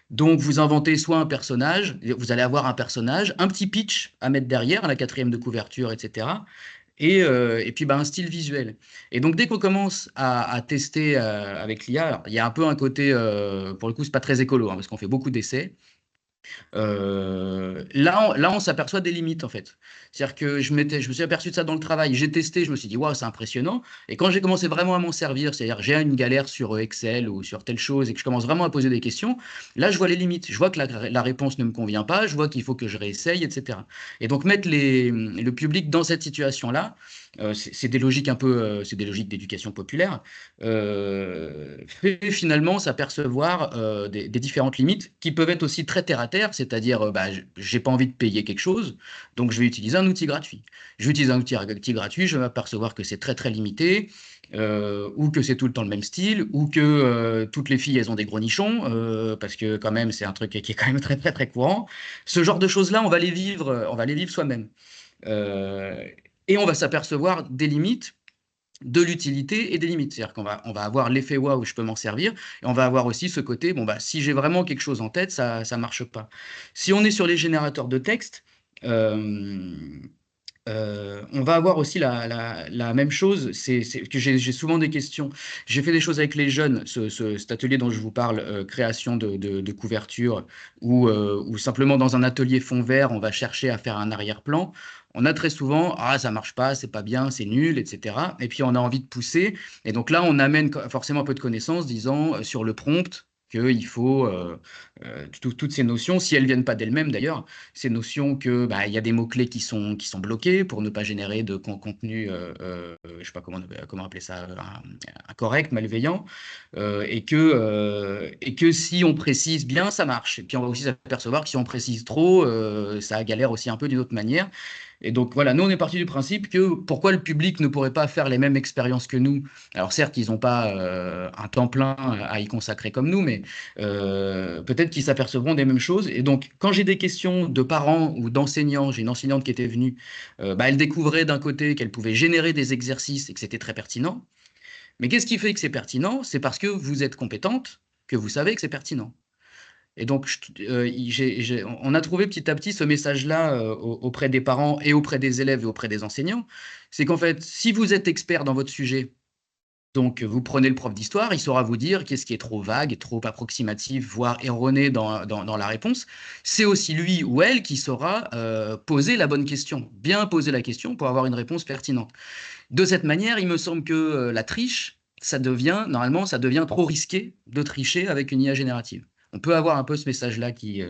Donc vous inventez soit un personnage, vous allez avoir un personnage, un petit pitch à mettre derrière, à la quatrième de couverture, etc. Et puis un style visuel. Et donc dès qu'on commence à tester avec l'IA, alors, il y a un peu un côté, pour le coup, c'est pas très écolo, hein, parce qu'on fait beaucoup d'essais. Là, on s'aperçoit des limites en fait. C'est-à-dire que je me suis aperçu de ça dans le travail. J'ai testé, je me suis dit, waouh, c'est impressionnant. Et quand j'ai commencé vraiment à m'en servir, c'est-à-dire j'ai une galère sur Excel ou sur telle chose et que je commence vraiment à poser des questions, là, je vois les limites. Je vois que la réponse ne me convient pas, je vois qu'il faut que je réessaye, etc. Et donc, mettre le public dans cette situation-là, c'est des logiques un peu, c'est des logiques d'éducation populaire, fait finalement s'apercevoir des différentes limites qui peuvent être aussi très terre à terre, c'est-à-dire j'ai pas envie de payer quelque chose, donc je vais utiliser un outil gratuit. Je vais utiliser un outil gratuit, je vais m'apercevoir que c'est très très limité, ou que c'est tout le temps le même style, ou que toutes les filles elles ont des gros nichons, parce que quand même c'est un truc qui est quand même très très très courant. Ce genre de choses-là, on va les vivre soi-même. Euh, et on va s'apercevoir des limites, de l'utilité et des limites. C'est-à-dire qu'on va avoir l'effet waouh où je peux m'en servir, et on va avoir aussi ce côté, bon, si j'ai vraiment quelque chose en tête, ça ne marche pas. Si on est sur les générateurs de texte, euh, on va avoir aussi la même chose. C'est que j'ai souvent des questions. J'ai fait des choses avec les jeunes, cet atelier dont je vous parle, création de couverture, ou simplement dans un atelier fond vert, on va chercher à faire un arrière-plan. On a très souvent, ah, ça marche pas, c'est pas bien, c'est nul, etc. Et puis on a envie de pousser. Et donc là, on amène forcément un peu de connaissances, disant sur le prompt qu'il faut toutes ces notions, si elles viennent pas d'elles-mêmes d'ailleurs, ces notions que il y a des mots-clés qui sont bloqués pour ne pas générer de contenu, je sais pas comment appeler ça, incorrect, malveillant, et que si on précise bien, ça marche. Et puis on va aussi s'apercevoir que si on précise trop, ça galère aussi un peu d'une autre manière. Et donc voilà, nous on est parti du principe que pourquoi le public ne pourrait pas faire les mêmes expériences que nous. Alors certes, ils n'ont pas un temps plein à y consacrer comme nous, mais peut-être qu'ils s'apercevront des mêmes choses. Et donc quand j'ai des questions de parents ou d'enseignants, j'ai une enseignante qui était venue, elle découvrait d'un côté qu'elle pouvait générer des exercices et que c'était très pertinent. Mais qu'est-ce qui fait que c'est pertinent? C'est parce que vous êtes compétente, que vous savez que c'est pertinent. Et donc, on a trouvé petit à petit ce message-là auprès des parents et auprès des élèves et auprès des enseignants. C'est qu'en fait, si vous êtes expert dans votre sujet, donc vous prenez le prof d'histoire, il saura vous dire qu'est-ce qui est trop vague, trop approximatif, voire erroné dans la réponse. C'est aussi lui ou elle qui saura poser la bonne question, bien poser la question pour avoir une réponse pertinente. De cette manière, il me semble que la triche, normalement, ça devient trop risqué de tricher avec une IA générative. On peut avoir un peu ce message-là qui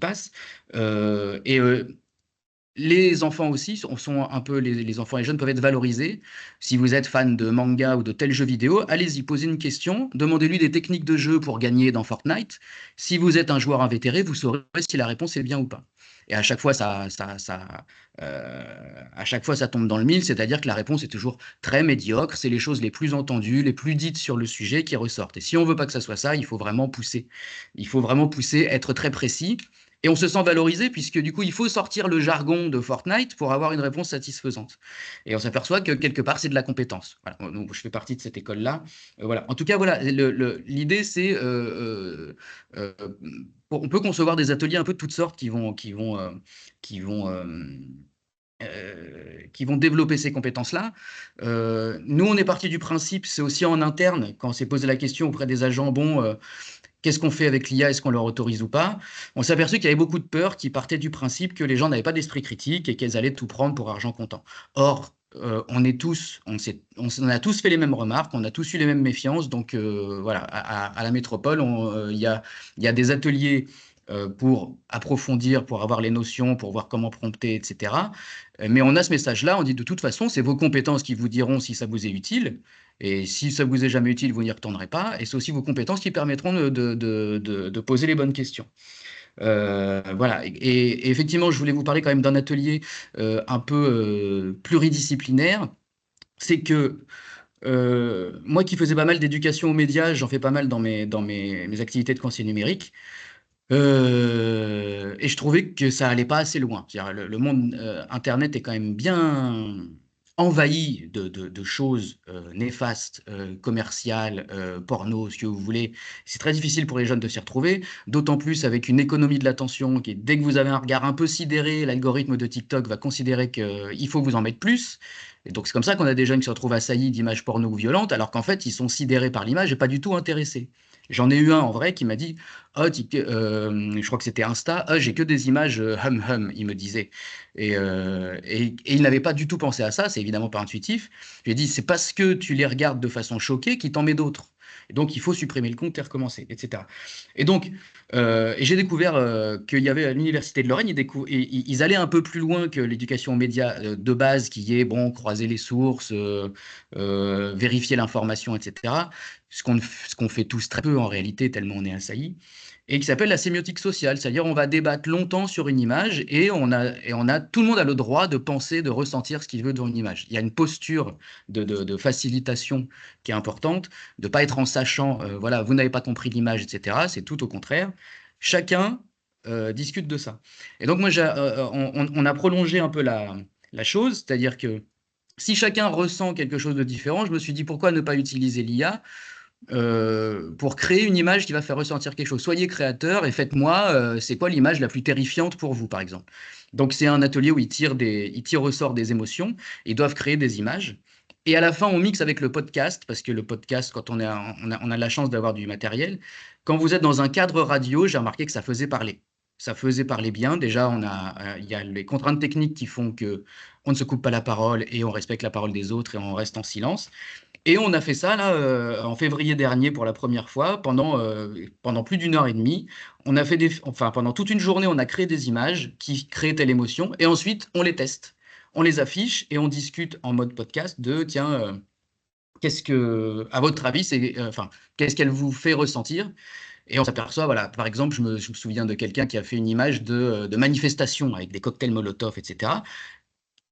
passe. Et les enfants aussi sont un peu, les enfants et les jeunes peuvent être valorisés. Si vous êtes fan de manga ou de tel jeu vidéo, allez-y, posez une question, demandez-lui des techniques de jeu pour gagner dans Fortnite. Si vous êtes un joueur invétéré, vous saurez si la réponse est bien ou pas. Et à chaque fois, à chaque fois, ça tombe dans le mille, c'est-à-dire que la réponse est toujours très médiocre. C'est les choses les plus entendues, les plus dites sur le sujet qui ressortent. Et si on veut pas que ça soit ça, il faut vraiment pousser. Il faut vraiment pousser, être très précis. Et on se sent valorisé puisque du coup, il faut sortir le jargon de Fortnite pour avoir une réponse satisfaisante. Et on s'aperçoit que quelque part, c'est de la compétence. Voilà. Donc, je fais partie de cette école-là. Voilà. En tout cas, voilà, l'idée, c'est on peut concevoir des ateliers un peu de toutes sortes qui vont développer ces compétences-là. Nous, on est parti du principe, c'est aussi en interne, quand on s'est posé la question auprès des agents, qu'est-ce qu'on fait avec l'IA? Est-ce qu'on leur autorise ou pas? On s'est aperçu qu'il y avait beaucoup de peurs qui partaient du principe que les gens n'avaient pas d'esprit critique et qu'elles allaient tout prendre pour argent comptant. Or, on a tous fait les mêmes remarques, on a tous eu les mêmes méfiances. Donc voilà, à la métropole, il y a des ateliers pour approfondir, pour avoir les notions, pour voir comment prompter, etc. Mais on a ce message-là, on dit de toute façon, c'est vos compétences qui vous diront si ça vous est utile. Et si ça vous est jamais utile, vous n'y retournerez pas. Et c'est aussi vos compétences qui permettront de poser les bonnes questions. Voilà. Et effectivement, je voulais vous parler quand même d'un atelier un peu pluridisciplinaire. C'est que moi qui faisais pas mal d'éducation aux médias, j'en fais pas mal dans mes activités de conseiller numérique. Et je trouvais que ça allait pas assez loin. C'est-à-dire, le monde Internet est quand même bien envahi de choses néfastes, commerciales, porno, ce que vous voulez. C'est très difficile pour les jeunes de s'y retrouver, d'autant plus avec une économie de l'attention qui, dès que vous avez un regard un peu sidéré, l'algorithme de TikTok va considérer qu'il faut vous en mettre plus. Et donc c'est comme ça qu'on a des jeunes qui se retrouvent assaillis d'images porno ou violentes, alors qu'en fait, ils sont sidérés par l'image et pas du tout intéressés. J'en ai eu un en vrai qui m'a dit oh, je crois que c'était Insta, oh, j'ai que des images il me disait. Et il n'avait pas du tout pensé à ça, c'est évidemment pas intuitif. J'ai dit c'est parce que tu les regardes de façon choquée qu'il t'en met d'autres. Et donc il faut supprimer le compte et recommencer, etc. Et donc, et j'ai découvert qu'il y avait à l'Université de Lorraine, ils allaient un peu plus loin que l'éducation aux médias de base, qui est, bon, croiser les sources, vérifier l'information, etc. Ce qu'on fait tous très peu en réalité, tellement on est assaillis, et qui s'appelle la sémiotique sociale, c'est-à-dire on va débattre longtemps sur une image et tout le monde a le droit de penser, de ressentir ce qu'il veut dans une image. Il y a une posture de facilitation qui est importante, de ne pas être en sachant, voilà, vous n'avez pas compris l'image, etc. C'est tout au contraire. Chacun discute de ça. Et donc moi, on a prolongé un peu la chose, c'est-à-dire que si chacun ressent quelque chose de différent, je me suis dit pourquoi ne pas utiliser l'IA pour créer une image qui va faire ressentir quelque chose. Soyez créateur et faites-moi, c'est quoi l'image la plus terrifiante pour vous, par exemple. Donc c'est un atelier où ils tirent au sort des émotions, ils doivent créer des images. Et à la fin, on mixe avec le podcast, parce que le podcast, quand on a la chance d'avoir du matériel, quand vous êtes dans un cadre radio, j'ai remarqué que ça faisait parler. Ça faisait parler bien. Déjà, il y a les contraintes techniques qui font que on ne se coupe pas la parole et on respecte la parole des autres et on reste en silence. Et on a fait ça là en février dernier pour la première fois pendant plus d'une heure et demie. On a fait pendant toute une journée, on a créé des images qui créent telle émotion et ensuite on les teste, on les affiche et on discute en mode podcast de tiens à votre avis, enfin, qu'est-ce qu'elle vous fait ressentir? Et on s'aperçoit, voilà, par exemple, je me souviens de quelqu'un qui a fait une image de manifestation avec des cocktails Molotov, etc.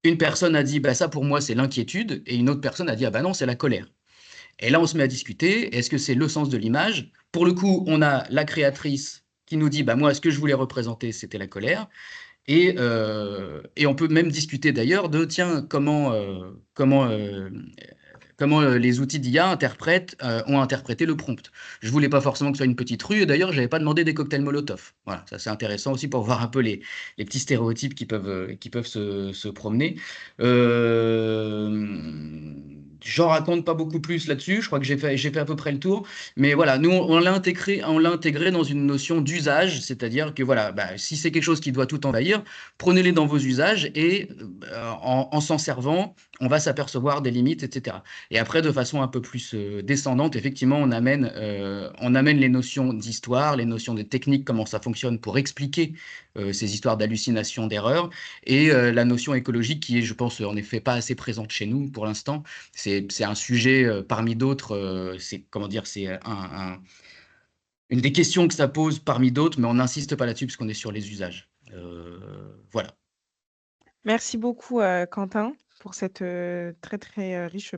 Une personne a dit, bah, ça pour moi c'est l'inquiétude, et une autre personne a dit, ah bah non, c'est la colère. Et là, on se met à discuter, est-ce que c'est le sens de l'image? Pour le coup, on a la créatrice qui nous dit, bah moi, ce que je voulais représenter, c'était la colère. Et on peut même discuter d'ailleurs de, tiens, comment les outils d'IA ont interprété le prompt. Je voulais pas forcément que ce soit une petite rue, et d'ailleurs, j'avais pas demandé des cocktails Molotov. Voilà, ça c'est intéressant aussi pour voir un peu les petits stéréotypes qui peuvent se promener. J'en raconte pas beaucoup plus là-dessus, je crois que j'ai fait à peu près le tour, mais voilà, nous on l'a intégré dans une notion d'usage, c'est-à-dire que voilà, bah, si c'est quelque chose qui doit tout envahir, prenez-les dans vos usages et en s'en servant, on va s'apercevoir des limites, etc. Et après, de façon un peu plus descendante, effectivement, on amène les notions d'histoire, les notions de technique, comment ça fonctionne pour expliquer ces histoires d'hallucinations, d'erreurs, et la notion écologique qui est, je pense, en effet pas assez présente chez nous pour l'instant. C'est un sujet parmi d'autres, c'est comment dire, c'est une des questions que ça pose parmi d'autres, mais on n'insiste pas là-dessus parce qu'on est sur les usages. Voilà. Merci beaucoup, Quentin, pour cette, très, très, riche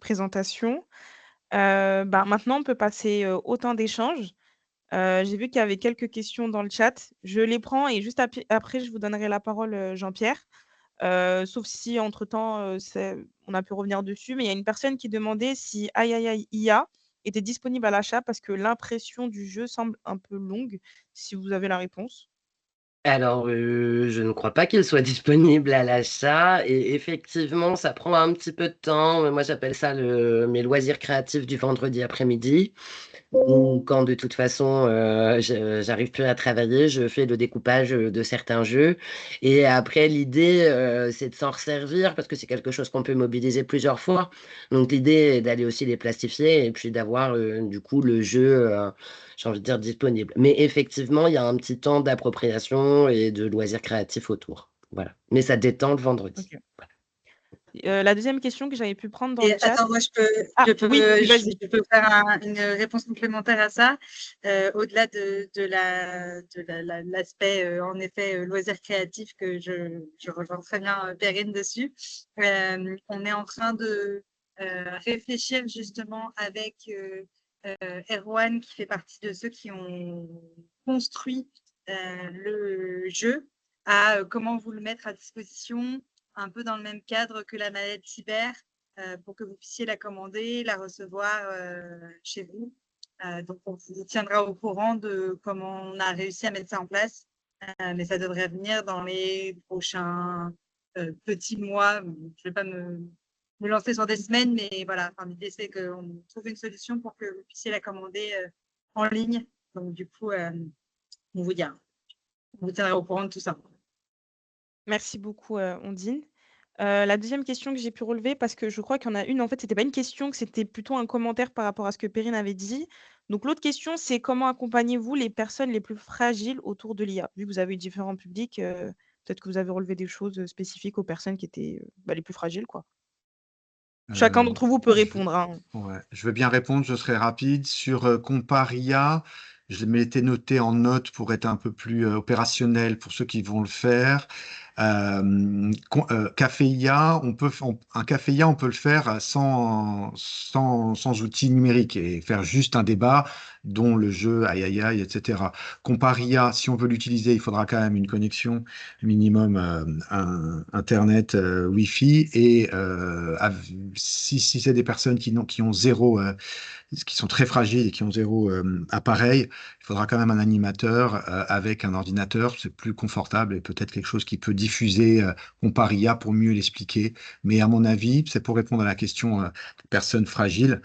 présentation. Maintenant, on peut passer, au temps d'échange. J'ai vu qu'il y avait quelques questions dans le chat. Je les prends et juste après, je vous donnerai la parole, Jean-Pierre. Sauf si entre-temps, on a pu revenir dessus. Mais il y a une personne qui demandait si Aïe Aïe Aïe IA était disponible à l'achat parce que l'impression du jeu semble un peu longue, si vous avez la réponse. Alors, je ne crois pas qu'il soit disponible à l'achat et effectivement, ça prend un petit peu de temps. Moi, j'appelle ça mes loisirs créatifs du vendredi après-midi. Ou quand de toute façon j'arrive plus à travailler, je fais le découpage de certains jeux. Et après, l'idée, c'est de s'en resservir parce que c'est quelque chose qu'on peut mobiliser plusieurs fois. Donc l'idée est d'aller aussi les plastifier et puis d'avoir du coup le jeu, j'ai envie de dire, disponible. Mais effectivement, il y a un petit temps d'appropriation et de loisirs créatifs autour. Voilà. Mais ça détend le vendredi. OK. La deuxième question que j'avais pu prendre dans Et le chat. attends, moi, Ah je peux, oui, vas-y. je peux faire une réponse complémentaire à ça. Au-delà de l'aspect, en effet, loisir créatif que je rejoins très bien Perrine dessus. On est en train de réfléchir justement avec Erwan, qui fait partie de ceux qui ont construit le jeu, à comment vous le mettre à disposition, un peu dans le même cadre que la mallette cyber, pour que vous puissiez la commander, la recevoir chez vous. Donc, on vous tiendra au courant de comment on a réussi à mettre ça en place. Mais ça devrait venir dans les prochains petits mois. Je ne vais pas me lancer sur des semaines, mais voilà, l'idée, c'est qu'on trouve une solution pour que vous puissiez la commander en ligne. Donc, du coup, on vous dira. On vous tiendra au courant de tout ça. Merci beaucoup, Ondine. La deuxième question que j'ai pu relever, parce que je crois qu'il y en a une, en fait, c'était pas une question, que c'était plutôt un commentaire par rapport à ce que Perrine avait dit. Donc l'autre question, c'est comment accompagnez-vous les personnes les plus fragiles autour de l'IA? Vu que vous avez eu différents publics, peut-être que vous avez relevé des choses, spécifiques aux personnes qui étaient, les plus fragiles, quoi. Chacun d'entre vous peut répondre, hein. Ouais, je veux bien répondre, je serai rapide. Sur Comparia, je m'étais noté en note pour être un peu plus opérationnel pour ceux qui vont le faire. Caféia, un Caféia, on peut le faire sans outils numériques et faire juste un débat, dont le jeu, aïe aïe aïe, etc. Comparia, si on veut l'utiliser, il faudra quand même une connexion minimum Internet, Wi-Fi, et si c'est des personnes qui ont zéro, qui sont très fragiles et qui ont zéro appareil, il faudra quand même un animateur avec un ordinateur, c'est plus confortable et peut-être quelque chose qui peut diffuser Comparia pour mieux l'expliquer. Mais à mon avis, c'est pour répondre à la question personnes fragiles,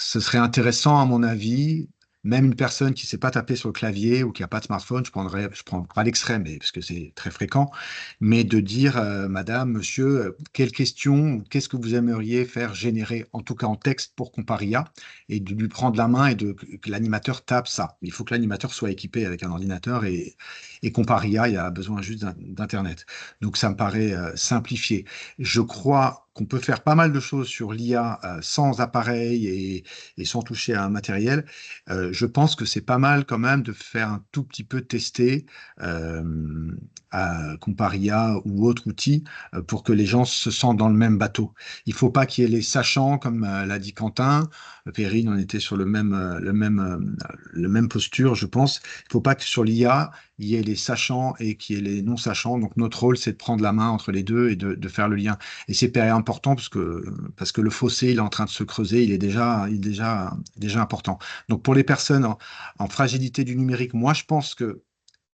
ce serait intéressant à mon avis. Même une personne qui ne sait pas taper sur le clavier ou qui n'a pas de smartphone, je prends pas l'extrême, parce que c'est très fréquent, mais de dire, madame, monsieur, quelle question, qu'est-ce que vous aimeriez faire générer, en tout cas en texte pour Comparia, et de lui prendre la main et que l'animateur tape ça. Il faut que l'animateur soit équipé avec un ordinateur, et Comparia, il y a besoin juste d'Internet. Donc ça me paraît simplifié. Je crois qu'on peut faire pas mal de choses sur l'IA sans appareil et sans toucher à un matériel, je pense que c'est pas mal quand même de faire un tout petit peu tester euh, à Comparia ou autre outil pour que les gens se sentent dans le même bateau. Il faut pas qu'il y ait les sachants, comme l'a dit Quentin. Perrine, on était sur le même posture, je pense. Il faut pas que sur l'IA, il y ait les sachants et qu'il y ait les non-sachants. Donc notre rôle, c'est de prendre la main entre les deux et de faire le lien. Et c'est hyper important parce que le fossé, il est en train de se creuser, il est déjà important. Donc pour les personnes en fragilité du numérique, moi je pense que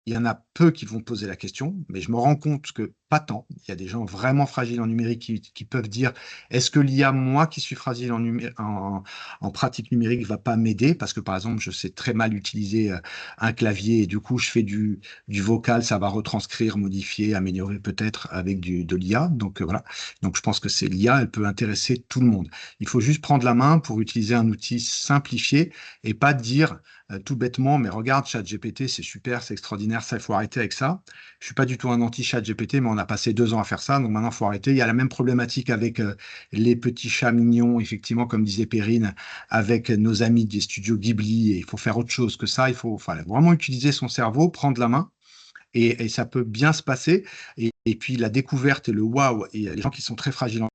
il y en a peu qui vont poser la question, mais je me rends compte que pas tant. Il y a des gens vraiment fragiles en numérique qui peuvent dire, est-ce que l'IA, moi qui suis fragile en pratique numérique, va pas m'aider? Parce que par exemple, je sais très mal utiliser un clavier et du coup, je fais du vocal, ça va retranscrire, modifier, améliorer peut-être avec de l'IA. Donc voilà. Donc je pense que c'est l'IA, elle peut intéresser tout le monde. Il faut juste prendre la main pour utiliser un outil simplifié et pas dire tout bêtement, mais regarde, ChatGPT, c'est super, c'est extraordinaire, ça, il faut arrêter avec ça. Je suis pas du tout un anti-ChatGPT, mais on a passé 2 ans à faire ça, donc maintenant, il faut arrêter. Il y a la même problématique avec les petits chats mignons, effectivement, comme disait Perrine, avec nos amis des studios Ghibli, et il faut faire autre chose que ça. Il faut vraiment utiliser son cerveau, prendre la main, et ça peut bien se passer. Et puis, la découverte et le waouh, et les gens qui sont très fragiles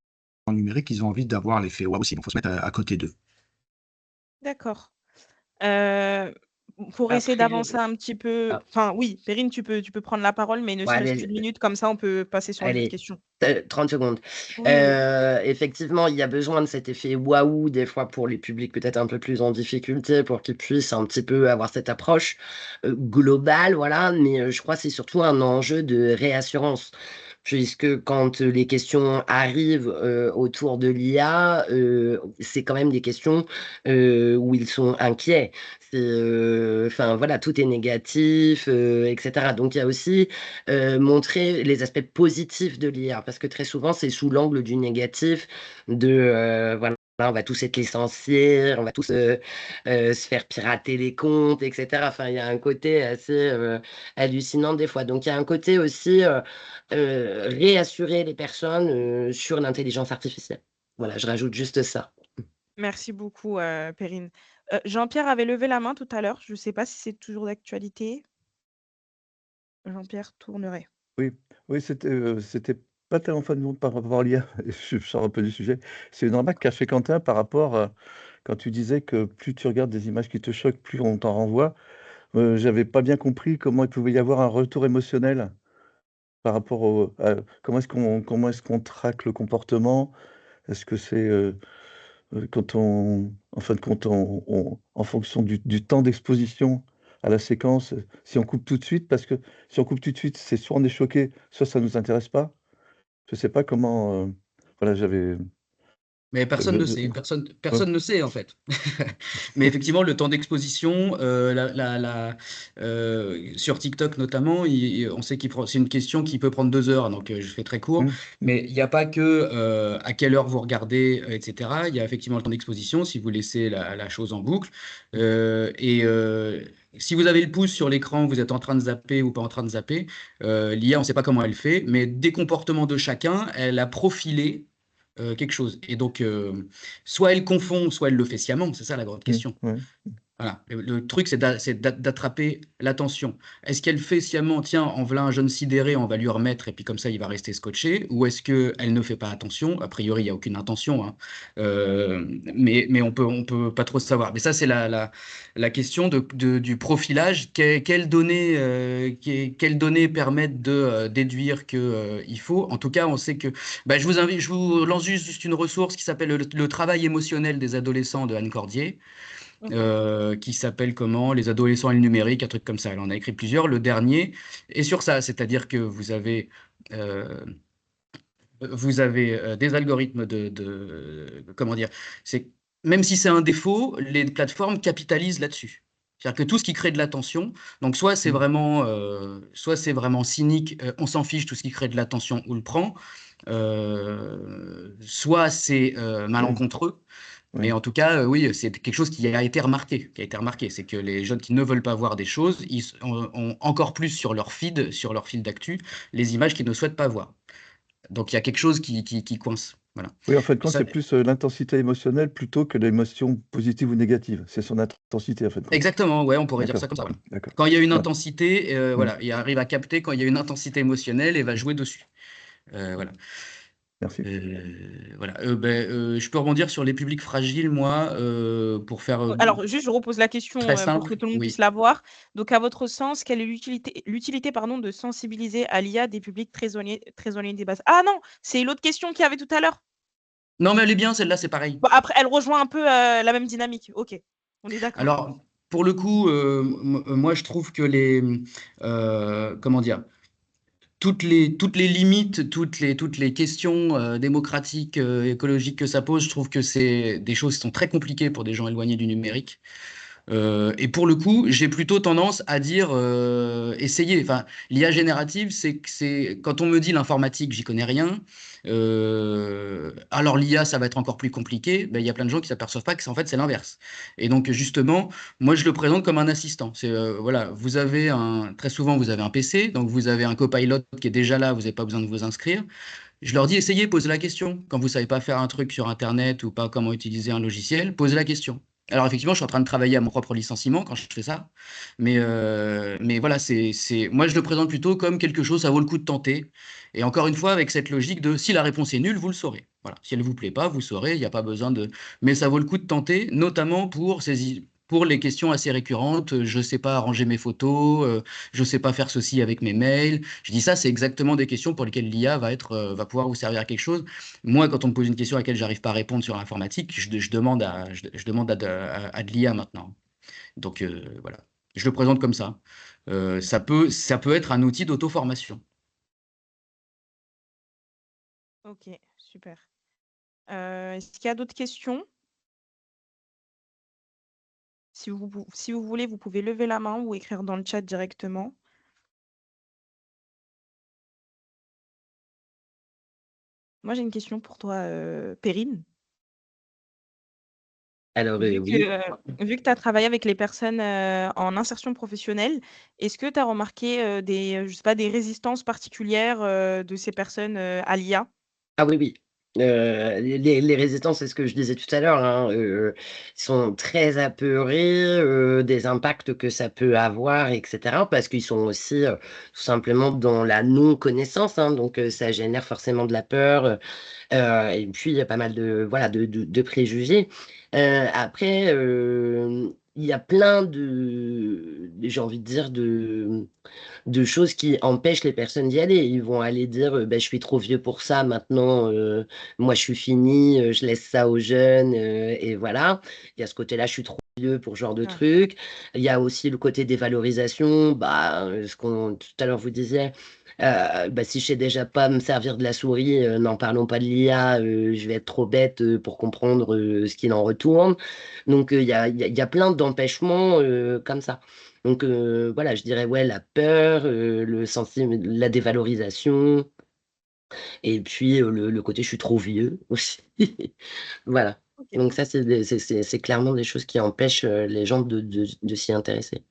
en numérique, ils ont envie d'avoir l'effet waouh aussi, donc il faut se mettre à côté d'eux. D'accord. Heu, pour essayer d'avancer Après, un petit peu, ah, enfin oui, Perrine, tu peux prendre la parole, mais ne ouais, serait-ce qu'une allez, minute, comme ça on peut passer sur les autres allez, questions. 30 secondes. Oui, oui. Effectivement, il y a besoin de cet effet waouh, des fois pour les publics peut-être un peu plus en difficulté, pour qu'ils puissent un petit peu avoir cette approche globale, voilà. Mais je crois que c'est surtout un enjeu de réassurance. Puisque quand les questions arrivent autour de l'IA, c'est quand même des questions où ils sont inquiets. Enfin voilà, tout est négatif, etc. Donc il y a aussi montrer les aspects positifs de l'IA, parce que très souvent c'est sous l'angle du négatif, de voilà. On va tous être licenciés, on va tous se faire pirater les comptes, etc. Enfin, il y a un côté assez hallucinant des fois. Donc, il y a un côté aussi réassurer les personnes sur l'intelligence artificielle. Voilà, je rajoute juste ça. Merci beaucoup, Perrine. Jean-Pierre avait levé la main tout à l'heure, je ne sais pas si c'est toujours d'actualité? Jean-Pierre Tourneret. Oui, oui, c'était pas tellement fan par rapport à l'IA, je sors un peu du sujet. C'est une remarque qu'a fait Quentin par rapport, quand tu disais que plus tu regardes des images qui te choquent, plus on t'en renvoie. J'avais pas bien compris comment il pouvait y avoir un retour émotionnel par rapport comment est-ce qu'on traque le comportement? Est-ce que c'est, quand en fin de compte, en fonction du temps d'exposition à la séquence, si on coupe tout de suite, parce que si on coupe tout de suite, c'est soit on est choqué, soit ça nous intéresse pas. Je sais pas comment, voilà, j'avais, Mais personne ne sait, ouais. personne ne sait en fait. Mais effectivement, le temps d'exposition, sur TikTok notamment, on sait c'est une question qui peut prendre 2 heures, donc je fais très court. Mmh. Mais il n'y a pas que à quelle heure vous regardez, etc. Il y a effectivement le temps d'exposition si vous laissez la chose en boucle. Si vous avez le pouce sur l'écran, vous êtes en train de zapper ou pas en train de zapper, l'IA, on ne sait pas comment elle fait, mais des comportements de chacun, elle a profilé quelque chose. Et donc, soit elle confond, soit elle le fait sciemment. C'est ça la grande question. Ouais. Voilà. Le truc, c'est d'attraper l'attention. Est-ce qu'elle fait sciemment, tiens, en voilà un jeune sidéré, on va lui remettre, et puis comme ça, il va rester scotché, ou est-ce qu'elle ne fait pas attention? A priori, il n'y a aucune intention, hein. Mais on peut pas trop savoir. Mais ça, c'est la question du profilage. Quelles données, quelles données permettent de déduire qu'il faut? En tout cas, on sait que. Bah, je vous lance juste une ressource qui s'appelle le travail émotionnel des adolescents de Anne Cordier, OK. qui s'appelle comment? Les adolescents et le numérique, un truc comme ça. Elle en a écrit plusieurs. Le dernier est sur ça, c'est-à-dire que euh, vous avez des algorithmes comment dire, c'est même si c'est un défaut, les plateformes capitalisent là-dessus. C'est-à-dire que tout ce qui crée de l'attention, donc Mmh. soit c'est vraiment cynique, on s'en fiche, tout ce qui crée de l'attention, on le prend, soit c'est malencontreux. Mais Ouais. en tout cas, oui, c'est quelque chose qui a été remarqué. C'est que les jeunes qui ne veulent pas voir des choses, ils ont encore plus sur leur fil d'actu, les images qu'ils ne souhaitent pas voir. Donc il y a quelque chose qui coince. Voilà. Oui, en fin de compte, Ça, c'est plus l'intensité émotionnelle plutôt que l'émotion positive ou négative. C'est son intensité, en fin de compte. exactement, ouais, on pourrait dire D'accord. ça comme ça. Voilà. D'accord. Quand il y a une Ouais. intensité, voilà, il arrive à capter quand il y a une intensité émotionnelle et va jouer dessus. Voilà. Merci. Voilà. Je peux rebondir sur les publics fragiles, moi, pour faire Alors, juste, je repose la question très pour que simple. tout le monde puisse Oui. la voir. Donc, à votre sens, quelle est l'utilité pardon, de sensibiliser à l'IA des publics très éloignés des bases? Ah non, c'est l'autre question qu'il y avait tout à l'heure. Non, mais elle est bien, celle-là, c'est pareil. Bon, après, elle rejoint un peu la même dynamique. Ok, on est d'accord. Alors, pour le coup, moi, je trouve que comment dire, toutes les limites, toutes les questions démocratiques, écologiques que ça pose, je trouve que c'est des choses qui sont très compliquées pour des gens éloignés du numérique. Et pour le coup, j'ai plutôt tendance à dire essayez. Enfin, l'IA générative, c'est quand on me dit l'informatique, j'y connais rien. Alors l'IA, ça va être encore plus compliqué. Ben, il y a plein de gens qui s'aperçoivent pas que en fait c'est l'inverse. Et donc justement, moi je le présente comme un assistant. C'est voilà, très souvent vous avez un PC, donc vous avez un copilot qui est déjà là, vous n'avez pas besoin de vous inscrire. Je leur dis essayez, posez la question. Quand vous savez pas faire un truc sur Internet ou pas comment utiliser un logiciel, posez la question. Alors effectivement, je suis en train de travailler à mon propre licenciement quand je fais ça, mais voilà, moi je le présente plutôt comme quelque chose, ça vaut le coup de tenter. Et encore une fois, avec cette logique de si la réponse est nulle, vous le saurez. Voilà, si elle vous plaît pas, vous saurez, il n'y a pas besoin de. Mais ça vaut le coup de tenter, notamment pour les questions assez récurrentes. Je sais pas arranger mes photos, je sais pas faire ceci avec mes mails. Je dis ça, c'est exactement des questions pour lesquelles l'IA va pouvoir vous servir à quelque chose. Moi, quand on me pose une question à laquelle j'arrive pas à répondre sur l'informatique, je demande à de l'IA maintenant. Donc voilà, je le présente comme ça. Ça peut être un outil d'auto-formation. Ok, super. Est-ce qu'il y a d'autres questions? Si vous voulez, vous pouvez lever la main ou écrire dans le chat directement. Moi, j'ai une question pour toi, Perrine. Alors, Vu oui. que tu as travaillé avec les personnes en insertion professionnelle, est-ce que tu as remarqué je sais pas, des résistances particulières de ces personnes à l'IA? Ah oui, oui. Les résistants, c'est ce que je disais tout à l'heure, hein, sont très apeurés, des impacts que ça peut avoir et cetera, parce qu'ils sont aussi, tout simplement dans la non-connaissance, hein, donc ça génère forcément de la peur, et puis il y a pas mal de voilà, de préjugés. Après, il y a plein j'ai envie de dire de choses qui empêchent les personnes d'y aller. Ils vont aller dire, «Beh, je suis trop vieux pour ça maintenant, moi je suis fini, je laisse ça aux jeunes», et voilà. Il y a ce côté-là, je suis trop vieux pour ce genre de Ouais. truc. Il y a aussi le côté des valorisations, bah, ce qu'on tout à l'heure vous disiez, bah, si je sais déjà pas me servir de la souris, n'en parlons pas de l'IA, je vais être trop bête, pour comprendre, ce qu'il en retourne. Donc, il y a plein d'empêchements, comme ça. Donc, voilà, je dirais, ouais, la peur, la dévalorisation et puis, le côté: «Je suis trop vieux» aussi. Voilà. Ok. Donc ça, c'est clairement des choses qui empêchent, les gens de s'y intéresser.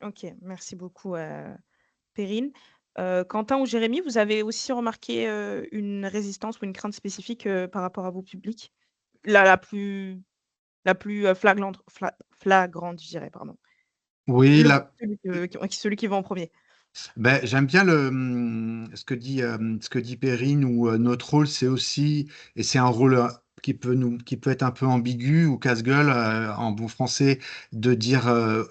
Ok, merci beaucoup, Perrine. Quentin ou Jérémy, vous avez aussi remarqué une résistance ou une crainte spécifique par rapport à vos publics? La plus flagrante, je dirais, pardon. Oui, Celui qui va en premier. ben, j'aime bien ce que dit Perrine, où notre rôle, c'est aussi, et c'est un rôle qui peut être un peu ambigu ou casse-gueule en bon français, de dire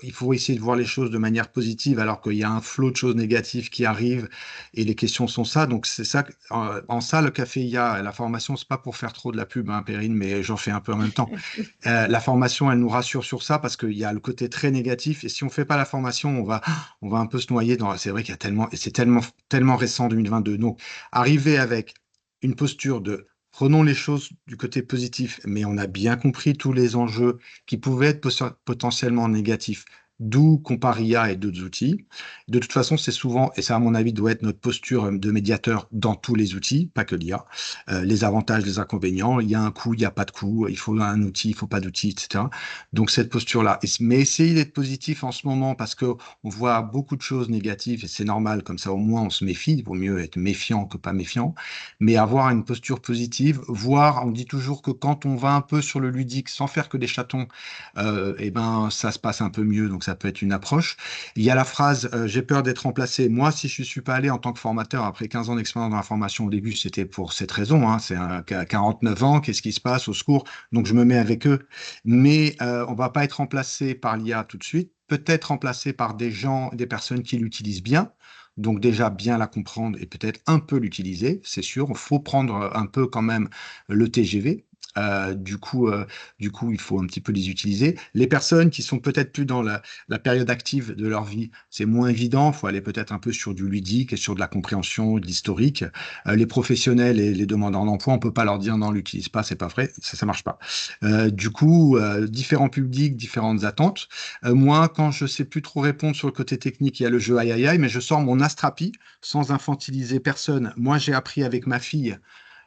il faut essayer de voir les choses de manière positive alors qu'il y a un flot de choses négatives qui arrivent et les questions sont ça. Donc c'est ça, en ça, le café IA, la formation, c'est pas pour faire trop de la pub, hein, Perrine, mais j'en fais un peu en même temps. La formation, elle nous rassure sur ça parce qu'il y a le côté très négatif et si on fait pas la formation, on va un peu se noyer dans. C'est vrai qu'il y a tellement, et c'est tellement récent 2022. Donc, arriver avec une posture de prenons les choses du côté positif, mais on a bien compris tous les enjeux qui pouvaient être potentiellement négatifs d'où Comparia et d'autres outils. De toute façon, c'est souvent, et ça à mon avis doit être notre posture de médiateur dans tous les outils, pas que l'IA, les avantages, les inconvénients, il y a un coût, il n'y a pas de coût, il faut un outil, il faut pas d'outil, etc. Donc cette posture-là. Mais essayez d'être positif en ce moment parce que on voit beaucoup de choses négatives et c'est normal, comme ça au moins on se méfie, il vaut mieux être méfiant que pas méfiant, mais avoir une posture positive, voire, on dit toujours que quand on va un peu sur le ludique sans faire que des chatons, eh ben, ça se passe un peu mieux, donc ça peut être une approche. Il y a la phrase j'ai peur d'être remplacé. Moi, si je ne suis pas allé en tant que formateur après 15 ans d'expérience dans la formation au début, c'était pour cette raison. Hein, c'est un 49 ans, qu'est-ce qui se passe au secours? Donc je me mets avec eux. Mais on ne va pas être remplacé par l'IA tout de suite, peut-être remplacé par des gens, des personnes qui l'utilisent bien. Donc déjà bien la comprendre et peut-être un peu l'utiliser, c'est sûr. Il faut prendre un peu quand même le TGV. Euh, du coup, euh, du coup, il faut un petit peu les utiliser. Les personnes qui sont peut-être plus dans la période active de leur vie, c'est moins évident. Il faut aller peut-être un peu sur du ludique et sur de la compréhension, de l'historique. Les professionnels et les demandeurs d'emploi, on peut pas leur dire non, l'utilise pas, c'est pas vrai, ça marche pas. Du coup, différents publics, différentes attentes. Moi, quand je sais plus trop répondre sur le côté technique, il y a le jeu aïe aïe aïe, mais je sors mon Astrapi sans infantiliser personne. Moi, j'ai appris avec ma fille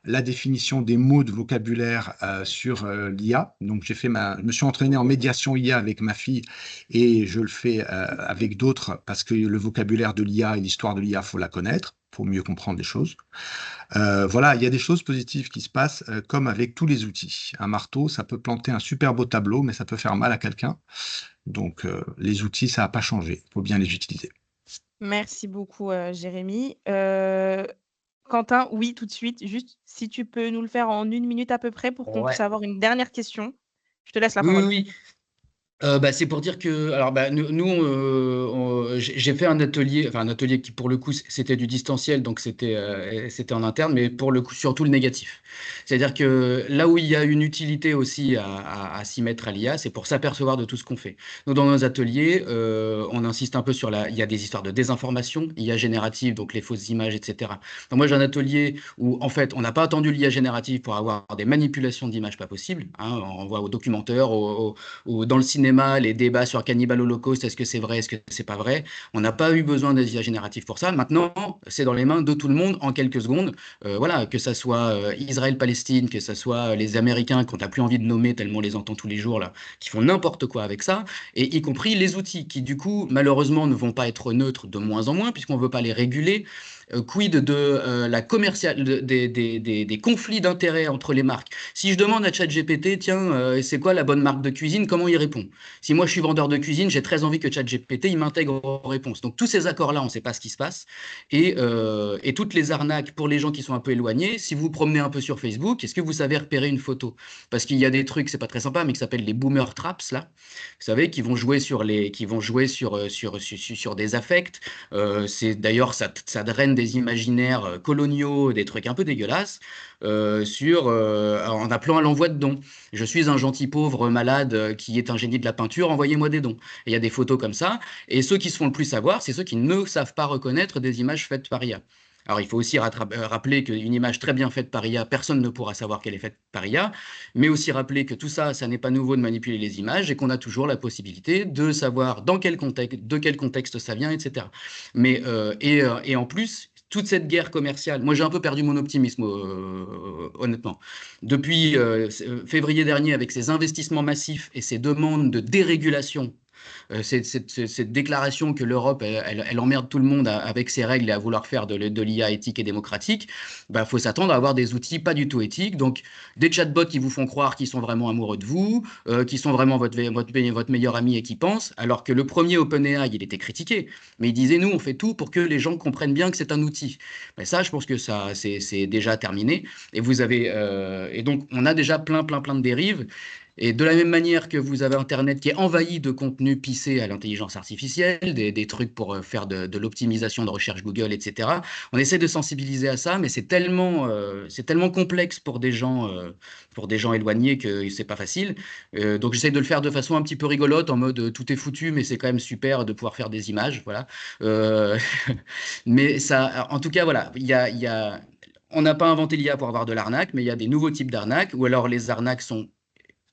la définition des mots de vocabulaire sur l'IA. Donc, je me suis entraîné en médiation IA avec ma fille et je le fais avec d'autres parce que le vocabulaire de l'IA et l'histoire de l'IA, faut la connaître pour mieux comprendre les choses. Voilà, il y a des choses positives qui se passent comme avec tous les outils. Un marteau, ça peut planter un super beau tableau, mais ça peut faire mal à quelqu'un. Donc, les outils, ça n'a pas changé. Il faut bien les utiliser. Merci beaucoup, Jérémy. Quentin, oui, tout de suite, juste si tu peux nous le faire en 1 minute à peu près pour qu'on puisse Ouais. avoir une dernière question. Je te laisse la Oui, oui, parole. oui. C'est pour dire que alors nous j'ai fait un atelier, enfin un atelier qui pour le coup c'était du distanciel, donc c'était en interne, mais pour le coup surtout le négatif. C'est-à-dire que là où il y a une utilité aussi à s'y mettre à l'IA, c'est pour s'apercevoir de tout ce qu'on fait. Nous dans nos ateliers, on insiste un peu sur il y a des histoires de désinformation, IA générative, donc les fausses images, etc. Donc moi j'ai un atelier où en fait on n'a pas attendu l'IA générative pour avoir des manipulations d'images pas possibles, hein, on voit au documentaire, ou dans le cinéma, les débats sur Cannibal Holocaust, est-ce que c'est vrai, est-ce que c'est pas vrai? On n'a pas eu besoin des IA génératifs pour ça. Maintenant, c'est dans les mains de tout le monde en quelques secondes. Voilà, que ça soit Israël-Palestine, que ça soit les Américains qu'on n'a plus envie de nommer tellement on les entend tous les jours là, qui font n'importe quoi avec ça, et y compris les outils qui du coup malheureusement ne vont pas être neutres de moins en moins puisqu'on ne veut pas les réguler. Quid de la commercial des conflits d'intérêts entre les marques. Si je demande à ChatGPT, tiens, c'est quoi la bonne marque de cuisine, comment il répond? Si moi je suis vendeur de cuisine, j'ai très envie que ChatGPT il m'intègre aux réponses. Donc tous ces accords-là, on ne sait pas ce qui se passe. Et toutes les arnaques pour les gens qui sont un peu éloignés, si vous promenez un peu sur Facebook, est-ce que vous savez repérer une photo? Parce qu'il y a des trucs, c'est pas très sympa, mais qui s'appellent les boomer traps là. Vous savez, qui vont jouer sur des affects. C'est d'ailleurs ça draine des imaginaires coloniaux, des trucs un peu dégueulasses, en appelant à l'envoi de dons. Je suis un gentil pauvre malade qui est un génie de la peinture, envoyez-moi des dons. Et il y a des photos comme ça. Et ceux qui se font le plus savoir, c'est ceux qui ne savent pas reconnaître des images faites par IA. Alors, il faut aussi rappeler qu'une image très bien faite par IA, personne ne pourra savoir qu'elle est faite par IA, mais aussi rappeler que tout ça, ça n'est pas nouveau de manipuler les images et qu'on a toujours la possibilité de savoir de quel contexte ça vient, etc. Et en plus, toute cette guerre commerciale, moi j'ai un peu perdu mon optimisme, honnêtement. Depuis février dernier, avec ces investissements massifs et ces demandes de dérégulation, cette déclaration que l'Europe, elle emmerde tout le monde avec ses règles et à vouloir faire de l'IA éthique et démocratique, bah, faut s'attendre à avoir des outils pas du tout éthiques. Donc, des chatbots qui vous font croire qu'ils sont vraiment amoureux de vous, qui sont vraiment votre meilleur ami et qui pensent, alors que le premier OpenAI, il était critiqué, mais il disait, nous, on fait tout pour que les gens comprennent bien que c'est un outil. Mais ça, je pense que ça, c'est déjà terminé. Et donc, on a déjà plein de dérives. Et de la même manière que vous avez Internet qui est envahi de contenus pissés à l'intelligence artificielle, des trucs pour faire de l'optimisation de recherche Google, etc. On essaie de sensibiliser à ça, mais c'est tellement complexe pour des gens éloignés que c'est pas facile. Donc j'essaie de le faire de façon un petit peu rigolote, en mode tout est foutu, mais c'est quand même super de pouvoir faire des images, voilà. Euh, mais ça, en tout cas, voilà, on n'a pas inventé l'IA pour avoir de l'arnaque, mais il y a des nouveaux types d'arnaques, ou alors les arnaques sont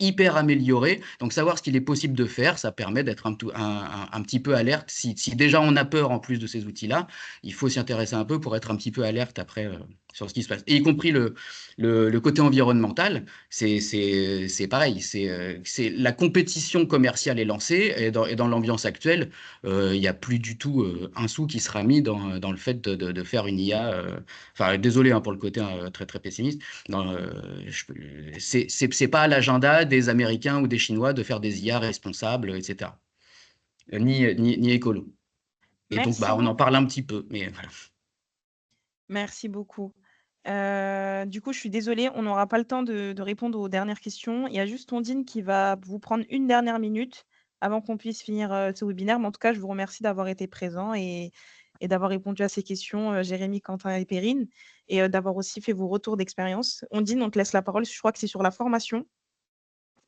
hyper amélioré. Donc, savoir ce qu'il est possible de faire, ça permet d'être un petit peu alerte. Si déjà on a peur en plus de ces outils-là, il faut s'y intéresser un peu pour être un petit peu alerte après sur ce qui se passe. Et y compris le côté environnemental, c'est pareil. C'est la compétition commerciale est lancée et dans l'ambiance actuelle, il n'y a plus du tout un sou qui sera mis dans le fait de faire une IA. Enfin, désolé pour le côté très très pessimiste. C'est pas à l'agenda des Américains ou des Chinois de faire des IA responsables, etc. Ni écolo. Et donc, Merci on en beaucoup. parle un petit peu, mais voilà. Merci beaucoup. Du coup, je suis désolée, on n'aura pas le temps de répondre aux dernières questions. Il y a juste Ondine qui va vous prendre une dernière minute avant qu'on puisse finir ce webinaire. Mais en tout cas, je vous remercie d'avoir été présent et d'avoir répondu à ces questions, Jérémy, Quentin et Perrine, et d'avoir aussi fait vos retours d'expérience. Ondine, on te laisse la parole. Je crois que c'est sur la formation.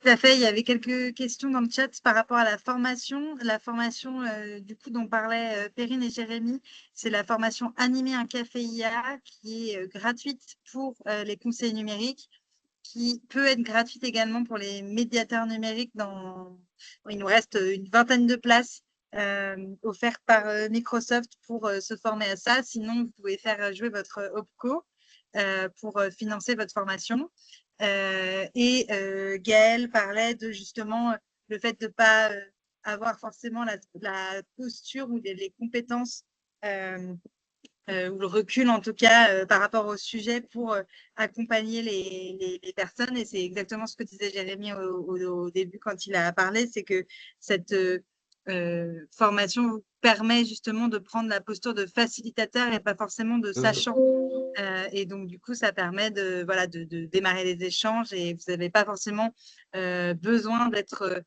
Tout à fait, il y avait quelques questions dans le chat par rapport à la formation. La formation, du coup, dont parlaient Perrine et Jérémy, c'est la formation Animer un café IA qui est gratuite pour les conseillers numériques, qui peut être gratuite également pour les médiateurs numériques. Il nous reste une vingtaine de places offertes par Microsoft pour se former à ça. Sinon, vous pouvez faire jouer votre OPCO pour financer votre formation. Gaëlle parlait de justement le fait de ne pas avoir forcément la posture ou les compétences ou le recul en tout cas par rapport au sujet pour accompagner les personnes. Et c'est exactement ce que disait Jérémy au début quand il a parlé, c'est que cette formation vous permet justement de prendre la posture de facilitateur et pas forcément de sachant. Et donc, du coup, ça permet de démarrer les échanges et vous n'avez pas forcément besoin d'être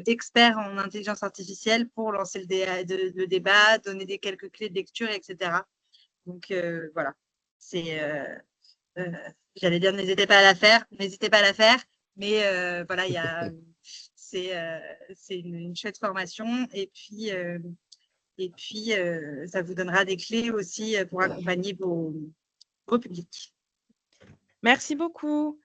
expert en intelligence artificielle pour lancer le débat, donner quelques clés de lecture, etc. Donc, voilà. J'allais dire, n'hésitez pas à la faire, mais voilà, c'est une chouette formation. Et puis, ça vous donnera des clés aussi pour accompagner vos publics. Merci beaucoup.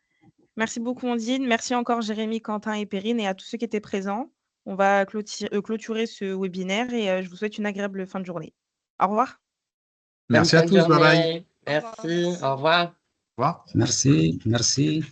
Merci beaucoup, Ondine. Merci encore, Jérémy, Quentin et Perrine, et à tous ceux qui étaient présents. On va clôturer ce webinaire et je vous souhaite une agréable fin de journée. Au revoir. Bonne Merci à fin de tous. Bye bye. journée. Merci. Au revoir. Au revoir. Merci, merci.